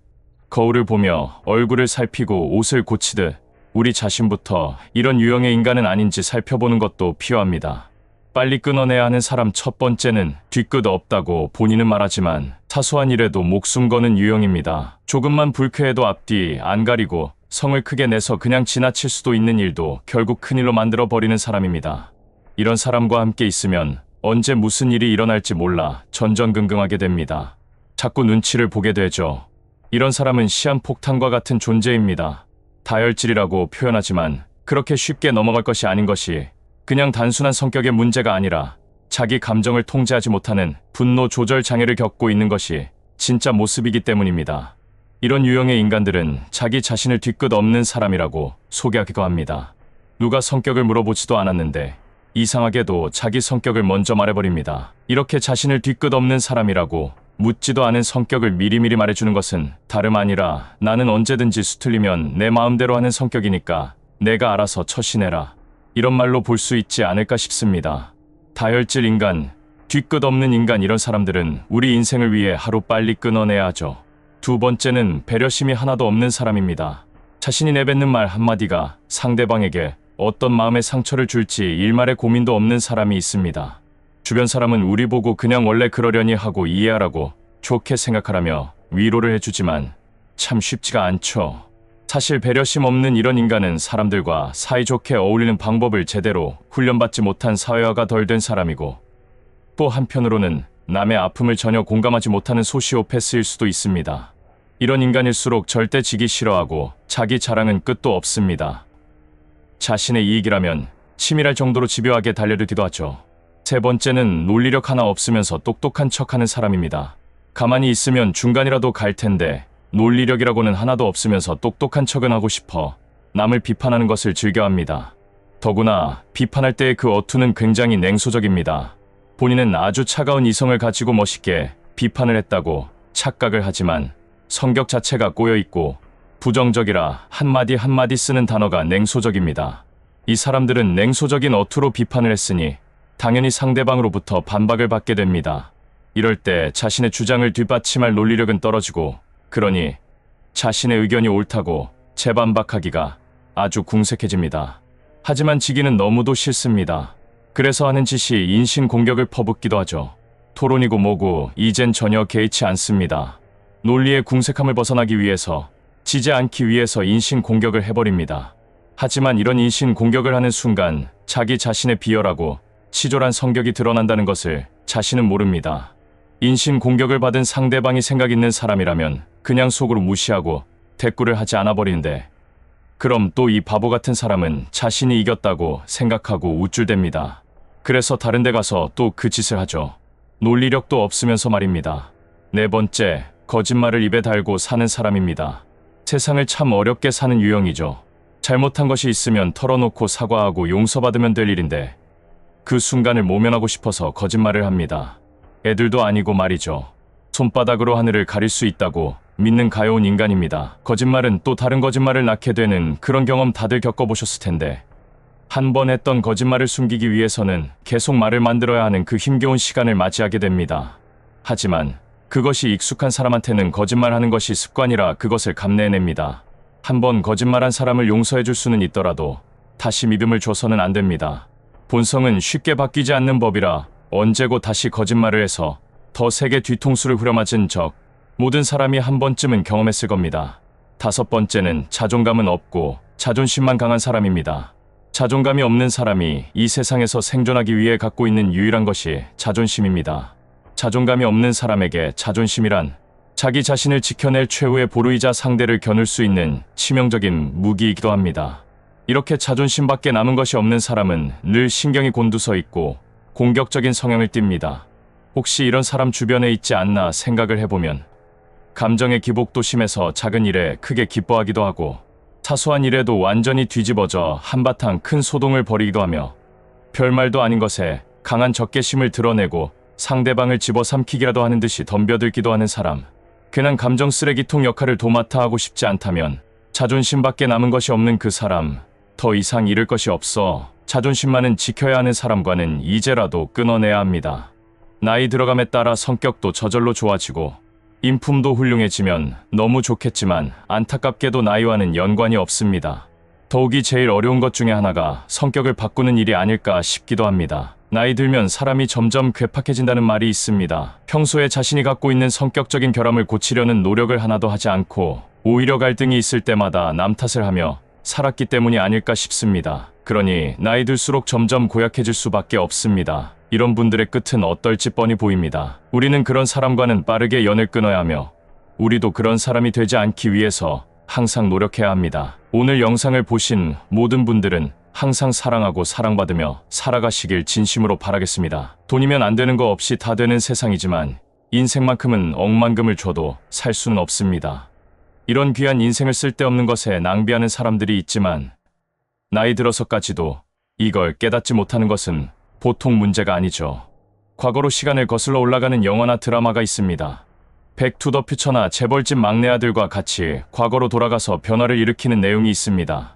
거울을 보며 얼굴을 살피고 옷을 고치듯 우리 자신부터 이런 유형의 인간은 아닌지 살펴보는 것도 필요합니다. 빨리 끊어내야 하는 사람 첫 번째는 뒤끝 없다고 본인은 말하지만 사소한 일에도 목숨 거는 유형입니다. 조금만 불쾌해도 앞뒤 안 가리고 성을 크게 내서 그냥 지나칠 수도 있는 일도 결국 큰일로 만들어 버리는 사람입니다. 이런 사람과 함께 있으면 언제 무슨 일이 일어날지 몰라 전전긍긍하게 됩니다. 자꾸 눈치를 보게 되죠. 이런 사람은 시한폭탄과 같은 존재입니다. 다혈질이라고 표현하지만 그렇게 쉽게 넘어갈 것이 아닌 것이 그냥 단순한 성격의 문제가 아니라 자기 감정을 통제하지 못하는 분노 조절 장애를 겪고 있는 것이 진짜 모습이기 때문입니다. 이런 유형의 인간들은 자기 자신을 뒤끝 없는 사람이라고 소개하기도 합니다. 누가 성격을 물어보지도 않았는데 이상하게도 자기 성격을 먼저 말해버립니다. 이렇게 자신을 뒤끝 없는 사람이라고 묻지도 않은 성격을 미리미리 말해주는 것은 다름 아니라 나는 언제든지 수틀리면 내 마음대로 하는 성격이니까 내가 알아서 처신해라. 이런 말로 볼 수 있지 않을까 싶습니다. 다혈질 인간, 뒤끝 없는 인간 이런 사람들은 우리 인생을 위해 하루 빨리 끊어내야 하죠. 두 번째는 배려심이 하나도 없는 사람입니다. 자신이 내뱉는 말 한마디가 상대방에게 어떤 마음의 상처를 줄지 일말의 고민도 없는 사람이 있습니다. 주변 사람은 우리 보고 그냥 원래 그러려니 하고 이해하라고 좋게 생각하라며 위로를 해주지만 참 쉽지가 않죠. 사실 배려심 없는 이런 인간은 사람들과 사이좋게 어울리는 방법을 제대로 훈련받지 못한 사회화가 덜 된 사람이고 또 한편으로는 남의 아픔을 전혀 공감하지 못하는 소시오패스일 수도 있습니다. 이런 인간일수록 절대 지기 싫어하고 자기 자랑은 끝도 없습니다. 자신의 이익이라면 치밀할 정도로 집요하게 달려들기도 하죠. 세 번째는 논리력 하나 없으면서 똑똑한 척하는 사람입니다. 가만히 있으면 중간이라도 갈 텐데 논리력이라고는 하나도 없으면서 똑똑한 척은 하고 싶어 남을 비판하는 것을 즐겨합니다. 더구나 비판할 때의 그 어투는 굉장히 냉소적입니다. 본인은 아주 차가운 이성을 가지고 멋있게 비판을 했다고 착각을 하지만 성격 자체가 꼬여있고 부정적이라 한마디 한마디 쓰는 단어가 냉소적입니다. 이 사람들은 냉소적인 어투로 비판을 했으니 당연히 상대방으로부터 반박을 받게 됩니다. 이럴 때 자신의 주장을 뒷받침할 논리력은 떨어지고, 그러니 자신의 의견이 옳다고 재반박하기가 아주 궁색해집니다. 하지만 지기는 너무도 싫습니다. 그래서 하는 짓이 인신공격을 퍼붓기도 하죠. 토론이고 뭐고 이젠 전혀 개의치 않습니다. 논리의 궁색함을 벗어나기 위해서, 지지 않기 위해서 인신공격을 해버립니다. 하지만 이런 인신공격을 하는 순간 자기 자신의 비열하고 치졸한 성격이 드러난다는 것을 자신은 모릅니다. 인신공격을 받은 상대방이 생각 있는 사람이라면 그냥 속으로 무시하고 대꾸를 하지 않아 버리는데, 그럼 또 이 바보 같은 사람은 자신이 이겼다고 생각하고 우쭐댑니다. 그래서 다른 데 가서 또 그 짓을 하죠. 논리력도 없으면서 말입니다. 네 번째, 거짓말을 입에 달고 사는 사람입니다. 세상을 참 어렵게 사는 유형이죠. 잘못한 것이 있으면 털어놓고 사과하고 용서받으면 될 일인데 그 순간을 모면하고 싶어서 거짓말을 합니다. 애들도 아니고 말이죠. 손바닥으로 하늘을 가릴 수 있다고 믿는 가여운 인간입니다. 거짓말은 또 다른 거짓말을 낳게 되는 그런 경험 다들 겪어보셨을 텐데, 한 번 했던 거짓말을 숨기기 위해서는 계속 말을 만들어야 하는 그 힘겨운 시간을 맞이하게 됩니다. 하지만 그것이 익숙한 사람한테는 거짓말하는 것이 습관이라 그것을 감내해냅니다. 한 번 거짓말한 사람을 용서해줄 수는 있더라도 다시 믿음을 줘서는 안 됩니다. 본성은 쉽게 바뀌지 않는 법이라 언제고 다시 거짓말을 해서 더 세게 뒤통수를 후려맞은 적 모든 사람이 한 번쯤은 경험했을 겁니다. 다섯 번째는 자존감은 없고 자존심만 강한 사람입니다. 자존감이 없는 사람이 이 세상에서 생존하기 위해 갖고 있는 유일한 것이 자존심입니다. 자존감이 없는 사람에게 자존심이란 자기 자신을 지켜낼 최후의 보루이자 상대를 겨눌 수 있는 치명적인 무기이기도 합니다. 이렇게 자존심밖에 남은 것이 없는 사람은 늘 신경이 곤두서 있고 공격적인 성향을 띱니다. 혹시 이런 사람 주변에 있지 않나 생각을 해보면 감정의 기복도 심해서 작은 일에 크게 기뻐하기도 하고 사소한 일에도 완전히 뒤집어져 한바탕 큰 소동을 벌이기도 하며 별말도 아닌 것에 강한 적개심을 드러내고 상대방을 집어삼키기라도 하는 듯이 덤벼들기도 하는 사람. 괜한 감정 쓰레기통 역할을 도맡아 하고 싶지 않다면 자존심밖에 남은 것이 없는 그 사람, 더 이상 잃을 것이 없어 자존심만은 지켜야 하는 사람과는 이제라도 끊어내야 합니다. 나이 들어감에 따라 성격도 저절로 좋아지고 인품도 훌륭해지면 너무 좋겠지만 안타깝게도 나이와는 연관이 없습니다. 더욱이 제일 어려운 것 중에 하나가 성격을 바꾸는 일이 아닐까 싶기도 합니다. 나이 들면 사람이 점점 괴팍해진다는 말이 있습니다. 평소에 자신이 갖고 있는 성격적인 결함을 고치려는 노력을 하나도 하지 않고 오히려 갈등이 있을 때마다 남 탓을 하며 살았기 때문이 아닐까 싶습니다. 그러니 나이 들수록 점점 고약해질 수밖에 없습니다. 이런 분들의 끝은 어떨지 뻔히 보입니다. 우리는 그런 사람과는 빠르게 연을 끊어야 하며 우리도 그런 사람이 되지 않기 위해서 항상 노력해야 합니다. 오늘 영상을 보신 모든 분들은 항상 사랑하고 사랑받으며 살아가시길 진심으로 바라겠습니다. 돈이면 안 되는 거 없이 다 되는 세상이지만 인생만큼은 억만금을 줘도 살 수는 없습니다. 이런 귀한 인생을 쓸데없는 것에 낭비하는 사람들이 있지만 나이 들어서까지도 이걸 깨닫지 못하는 것은 보통 문제가 아니죠. 과거로 시간을 거슬러 올라가는 영화나 드라마가 있습니다. 백투더퓨처나 재벌집 막내 아들과 같이 과거로 돌아가서 변화를 일으키는 내용이 있습니다.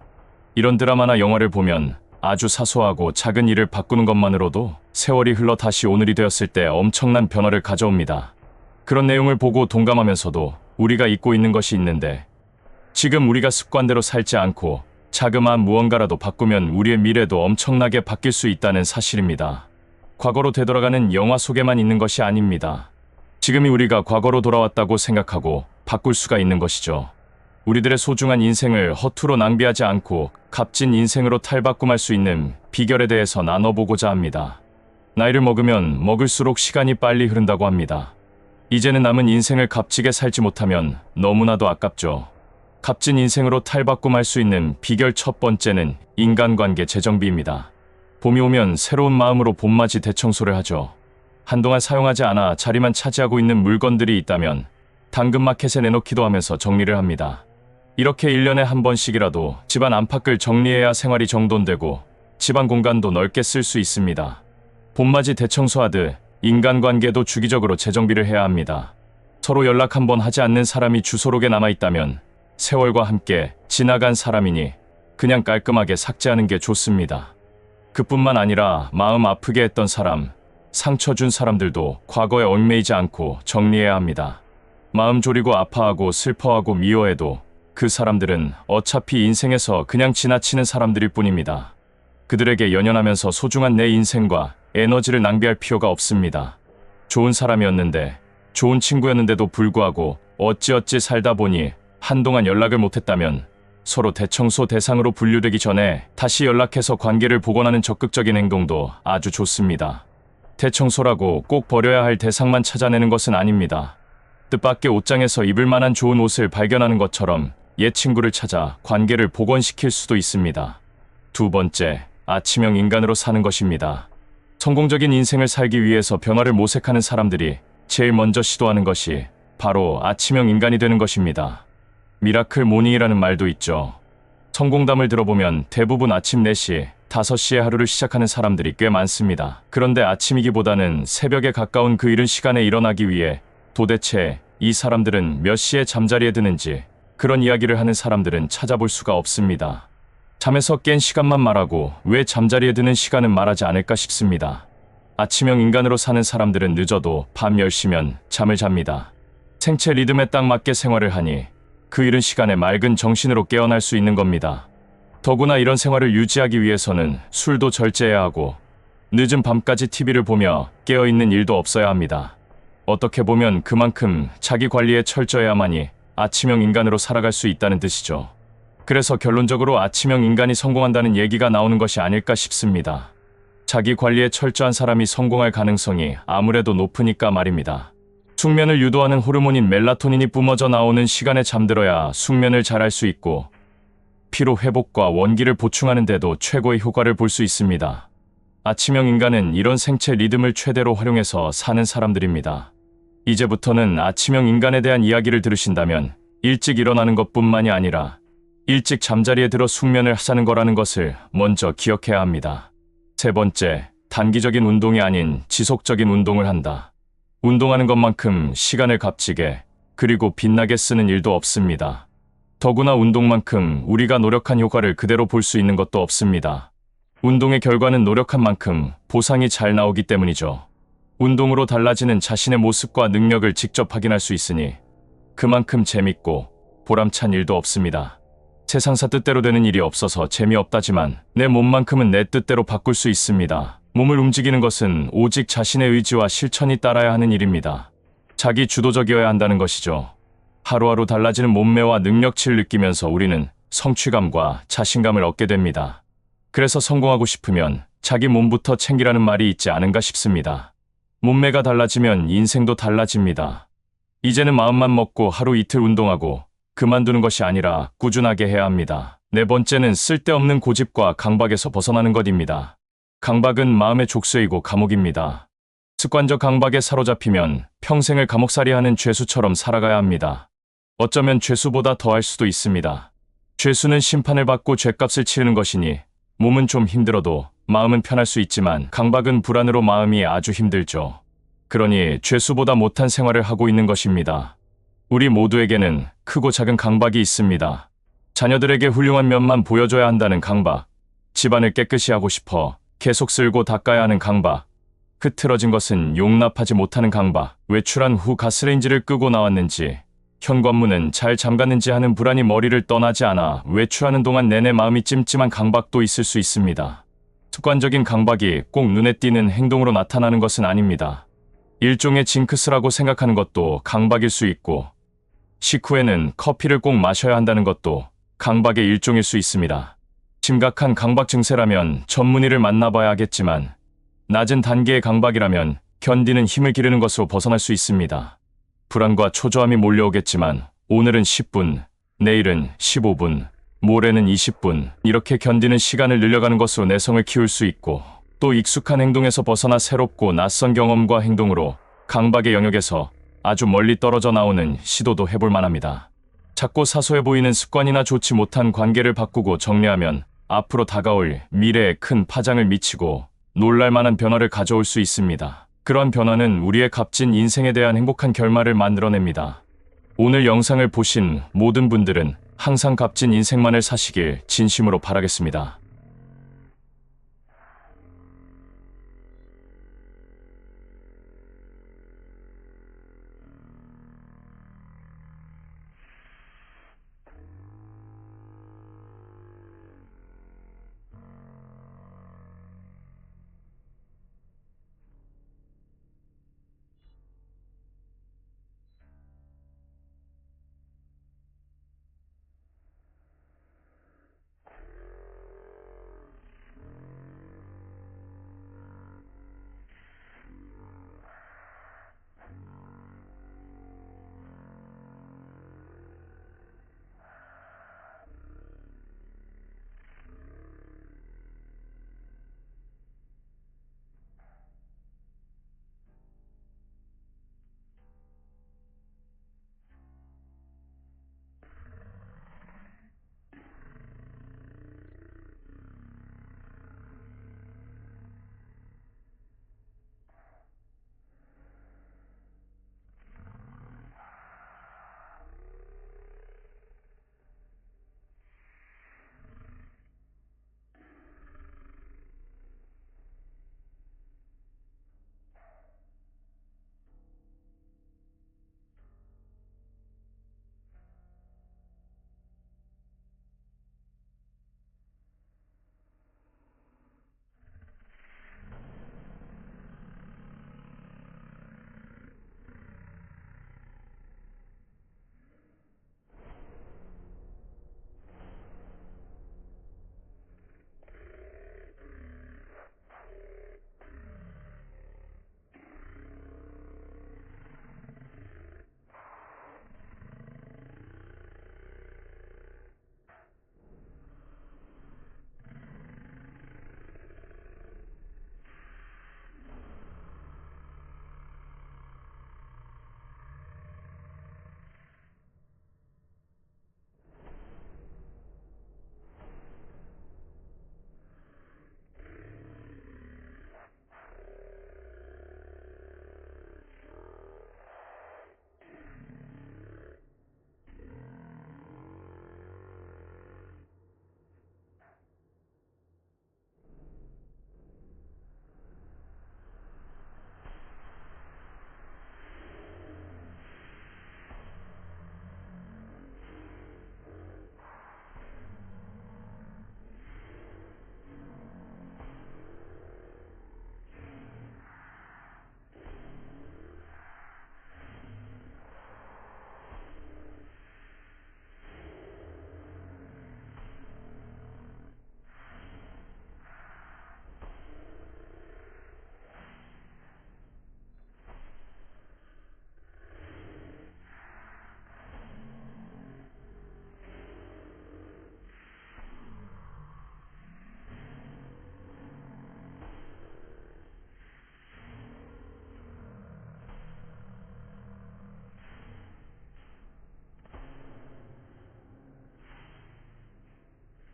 이런 드라마나 영화를 보면 아주 사소하고 작은 일을 바꾸는 것만으로도 세월이 흘러 다시 오늘이 되었을 때 엄청난 변화를 가져옵니다. 그런 내용을 보고 동감하면서도 우리가 잊고 있는 것이 있는데, 지금 우리가 습관대로 살지 않고 자그마한 무언가라도 바꾸면 우리의 미래도 엄청나게 바뀔 수 있다는 사실입니다. 과거로 되돌아가는 영화 속에만 있는 것이 아닙니다. 지금이 우리가 과거로 돌아왔다고 생각하고 바꿀 수가 있는 것이죠. 우리들의 소중한 인생을 허투루 낭비하지 않고 값진 인생으로 탈바꿈할 수 있는 비결에 대해서 나눠보고자 합니다. 나이를 먹으면 먹을수록 시간이 빨리 흐른다고 합니다. 이제는 남은 인생을 값지게 살지 못하면 너무나도 아깝죠. 값진 인생으로 탈바꿈할 수 있는 비결 첫 번째는 인간관계 재정비입니다. 봄이 오면 새로운 마음으로 봄맞이 대청소를 하죠. 한동안 사용하지 않아 자리만 차지하고 있는 물건들이 있다면 당근마켓에 내놓기도 하면서 정리를 합니다. 이렇게 1년에 한 번씩이라도 집안 안팎을 정리해야 생활이 정돈되고 집안 공간도 넓게 쓸 수 있습니다. 봄맞이 대청소하듯 인간관계도 주기적으로 재정비를 해야 합니다. 서로 연락 한번 하지 않는 사람이 주소록에 남아있다면 세월과 함께 지나간 사람이니 그냥 깔끔하게 삭제하는 게 좋습니다. 그뿐만 아니라 마음 아프게 했던 사람, 상처 준 사람들도 과거에 얽매이지 않고 정리해야 합니다. 마음 졸이고 아파하고 슬퍼하고 미워해도 그 사람들은 어차피 인생에서 그냥 지나치는 사람들일 뿐입니다. 그들에게 연연하면서 소중한 내 인생과 에너지를 낭비할 필요가 없습니다. 좋은 사람이었는데, 좋은 친구였는데도 불구하고 어찌어찌 살다 보니 한동안 연락을 못했다면 서로 대청소 대상으로 분류되기 전에 다시 연락해서 관계를 복원하는 적극적인 행동도 아주 좋습니다. 대청소라고 꼭 버려야 할 대상만 찾아내는 것은 아닙니다. 뜻밖의 옷장에서 입을 만한 좋은 옷을 발견하는 것처럼 옛 친구를 찾아 관계를 복원시킬 수도 있습니다. 두 번째, 아침형 인간으로 사는 것입니다. 성공적인 인생을 살기 위해서 변화를 모색하는 사람들이 제일 먼저 시도하는 것이 바로 아침형 인간이 되는 것입니다. 미라클 모닝이라는 말도 있죠. 성공담을 들어보면 대부분 아침 4시, 5시에 하루를 시작하는 사람들이 꽤 많습니다. 그런데 아침이기보다는 새벽에 가까운 그 이른 시간에 일어나기 위해 도대체 이 사람들은 몇 시에 잠자리에 드는지 그런 이야기를 하는 사람들은 찾아볼 수가 없습니다. 잠에서 깬 시간만 말하고 왜 잠자리에 드는 시간은 말하지 않을까 싶습니다. 아침형 인간으로 사는 사람들은 늦어도 밤 10시면 잠을 잡니다. 생체 리듬에 딱 맞게 생활을 하니 그 이른 시간에 맑은 정신으로 깨어날 수 있는 겁니다. 더구나 이런 생활을 유지하기 위해서는 술도 절제해야 하고 늦은 밤까지 TV를 보며 깨어있는 일도 없어야 합니다. 어떻게 보면 그만큼 자기 관리에 철저해야만이 아침형 인간으로 살아갈 수 있다는 뜻이죠. 그래서 결론적으로 아침형 인간이 성공한다는 얘기가 나오는 것이 아닐까 싶습니다. 자기 관리에 철저한 사람이 성공할 가능성이 아무래도 높으니까 말입니다. 숙면을 유도하는 호르몬인 멜라토닌이 뿜어져 나오는 시간에 잠들어야 숙면을 잘할 수 있고 피로 회복과 원기를 보충하는 데도 최고의 효과를 볼 수 있습니다. 아침형 인간은 이런 생체 리듬을 최대로 활용해서 사는 사람들입니다. 이제부터는 아침형 인간에 대한 이야기를 들으신다면 일찍 일어나는 것뿐만이 아니라 일찍 잠자리에 들어 숙면을 하자는 거라는 것을 먼저 기억해야 합니다. 세 번째, 단기적인 운동이 아닌 지속적인 운동을 한다. 운동하는 것만큼 시간을 값지게 그리고 빛나게 쓰는 일도 없습니다. 더구나 운동만큼 우리가 노력한 효과를 그대로 볼 수 있는 것도 없습니다. 운동의 결과는 노력한 만큼 보상이 잘 나오기 때문이죠. 운동으로 달라지는 자신의 모습과 능력을 직접 확인할 수 있으니 그만큼 재밌고 보람찬 일도 없습니다. 세상사 뜻대로 되는 일이 없어서 재미없다지만 내 몸만큼은 내 뜻대로 바꿀 수 있습니다. 몸을 움직이는 것은 오직 자신의 의지와 실천이 따라야 하는 일입니다. 자기 주도적이어야 한다는 것이죠. 하루하루 달라지는 몸매와 능력치를 느끼면서 우리는 성취감과 자신감을 얻게 됩니다. 그래서 성공하고 싶으면 자기 몸부터 챙기라는 말이 있지 않은가 싶습니다. 몸매가 달라지면 인생도 달라집니다. 이제는 마음만 먹고 하루 이틀 운동하고 그만두는 것이 아니라 꾸준하게 해야 합니다. 네 번째는 쓸데없는 고집과 강박에서 벗어나는 것입니다. 강박은 마음의 족쇄이고 감옥입니다. 습관적 강박에 사로잡히면 평생을 감옥살이하는 죄수처럼 살아가야 합니다. 어쩌면 죄수보다 더할 수도 있습니다. 죄수는 심판을 받고 죗값을 치르는 것이니 몸은 좀 힘들어도 마음은 편할 수 있지만 강박은 불안으로 마음이 아주 힘들죠. 그러니 죄수보다 못한 생활을 하고 있는 것입니다. 우리 모두에게는 크고 작은 강박이 있습니다. 자녀들에게 훌륭한 면만 보여줘야 한다는 강박, 집안을 깨끗이 하고 싶어 계속 쓸고 닦아야 하는 강박, 흐트러진 것은 용납하지 못하는 강박, 외출한 후 가스레인지를 끄고 나왔는지, 현관문은 잘 잠갔는지 하는 불안이 머리를 떠나지 않아 외출하는 동안 내내 마음이 찜찜한 강박도 있을 수 있습니다. 습관적인 강박이 꼭 눈에 띄는 행동으로 나타나는 것은 아닙니다. 일종의 징크스라고 생각하는 것도 강박일 수 있고, 식후에는 커피를 꼭 마셔야 한다는 것도 강박의 일종일 수 있습니다. 심각한 강박 증세라면 전문의를 만나봐야 하겠지만 낮은 단계의 강박이라면 견디는 힘을 기르는 것으로 벗어날 수 있습니다. 불안과 초조함이 몰려오겠지만 오늘은 10분, 내일은 15분, 모레는 20분 이렇게 견디는 시간을 늘려가는 것으로 내성을 키울 수 있고 또 익숙한 행동에서 벗어나 새롭고 낯선 경험과 행동으로 강박의 영역에서 아주 멀리 떨어져 나오는 시도도 해볼 만합니다. 작고 사소해 보이는 습관이나 좋지 못한 관계를 바꾸고 정리하면 앞으로 다가올 미래에 큰 파장을 미치고 놀랄만한 변화를 가져올 수 있습니다. 그러한 변화는 우리의 값진 인생에 대한 행복한 결말을 만들어냅니다. 오늘 영상을 보신 모든 분들은 항상 값진 인생만을 사시길 진심으로 바라겠습니다.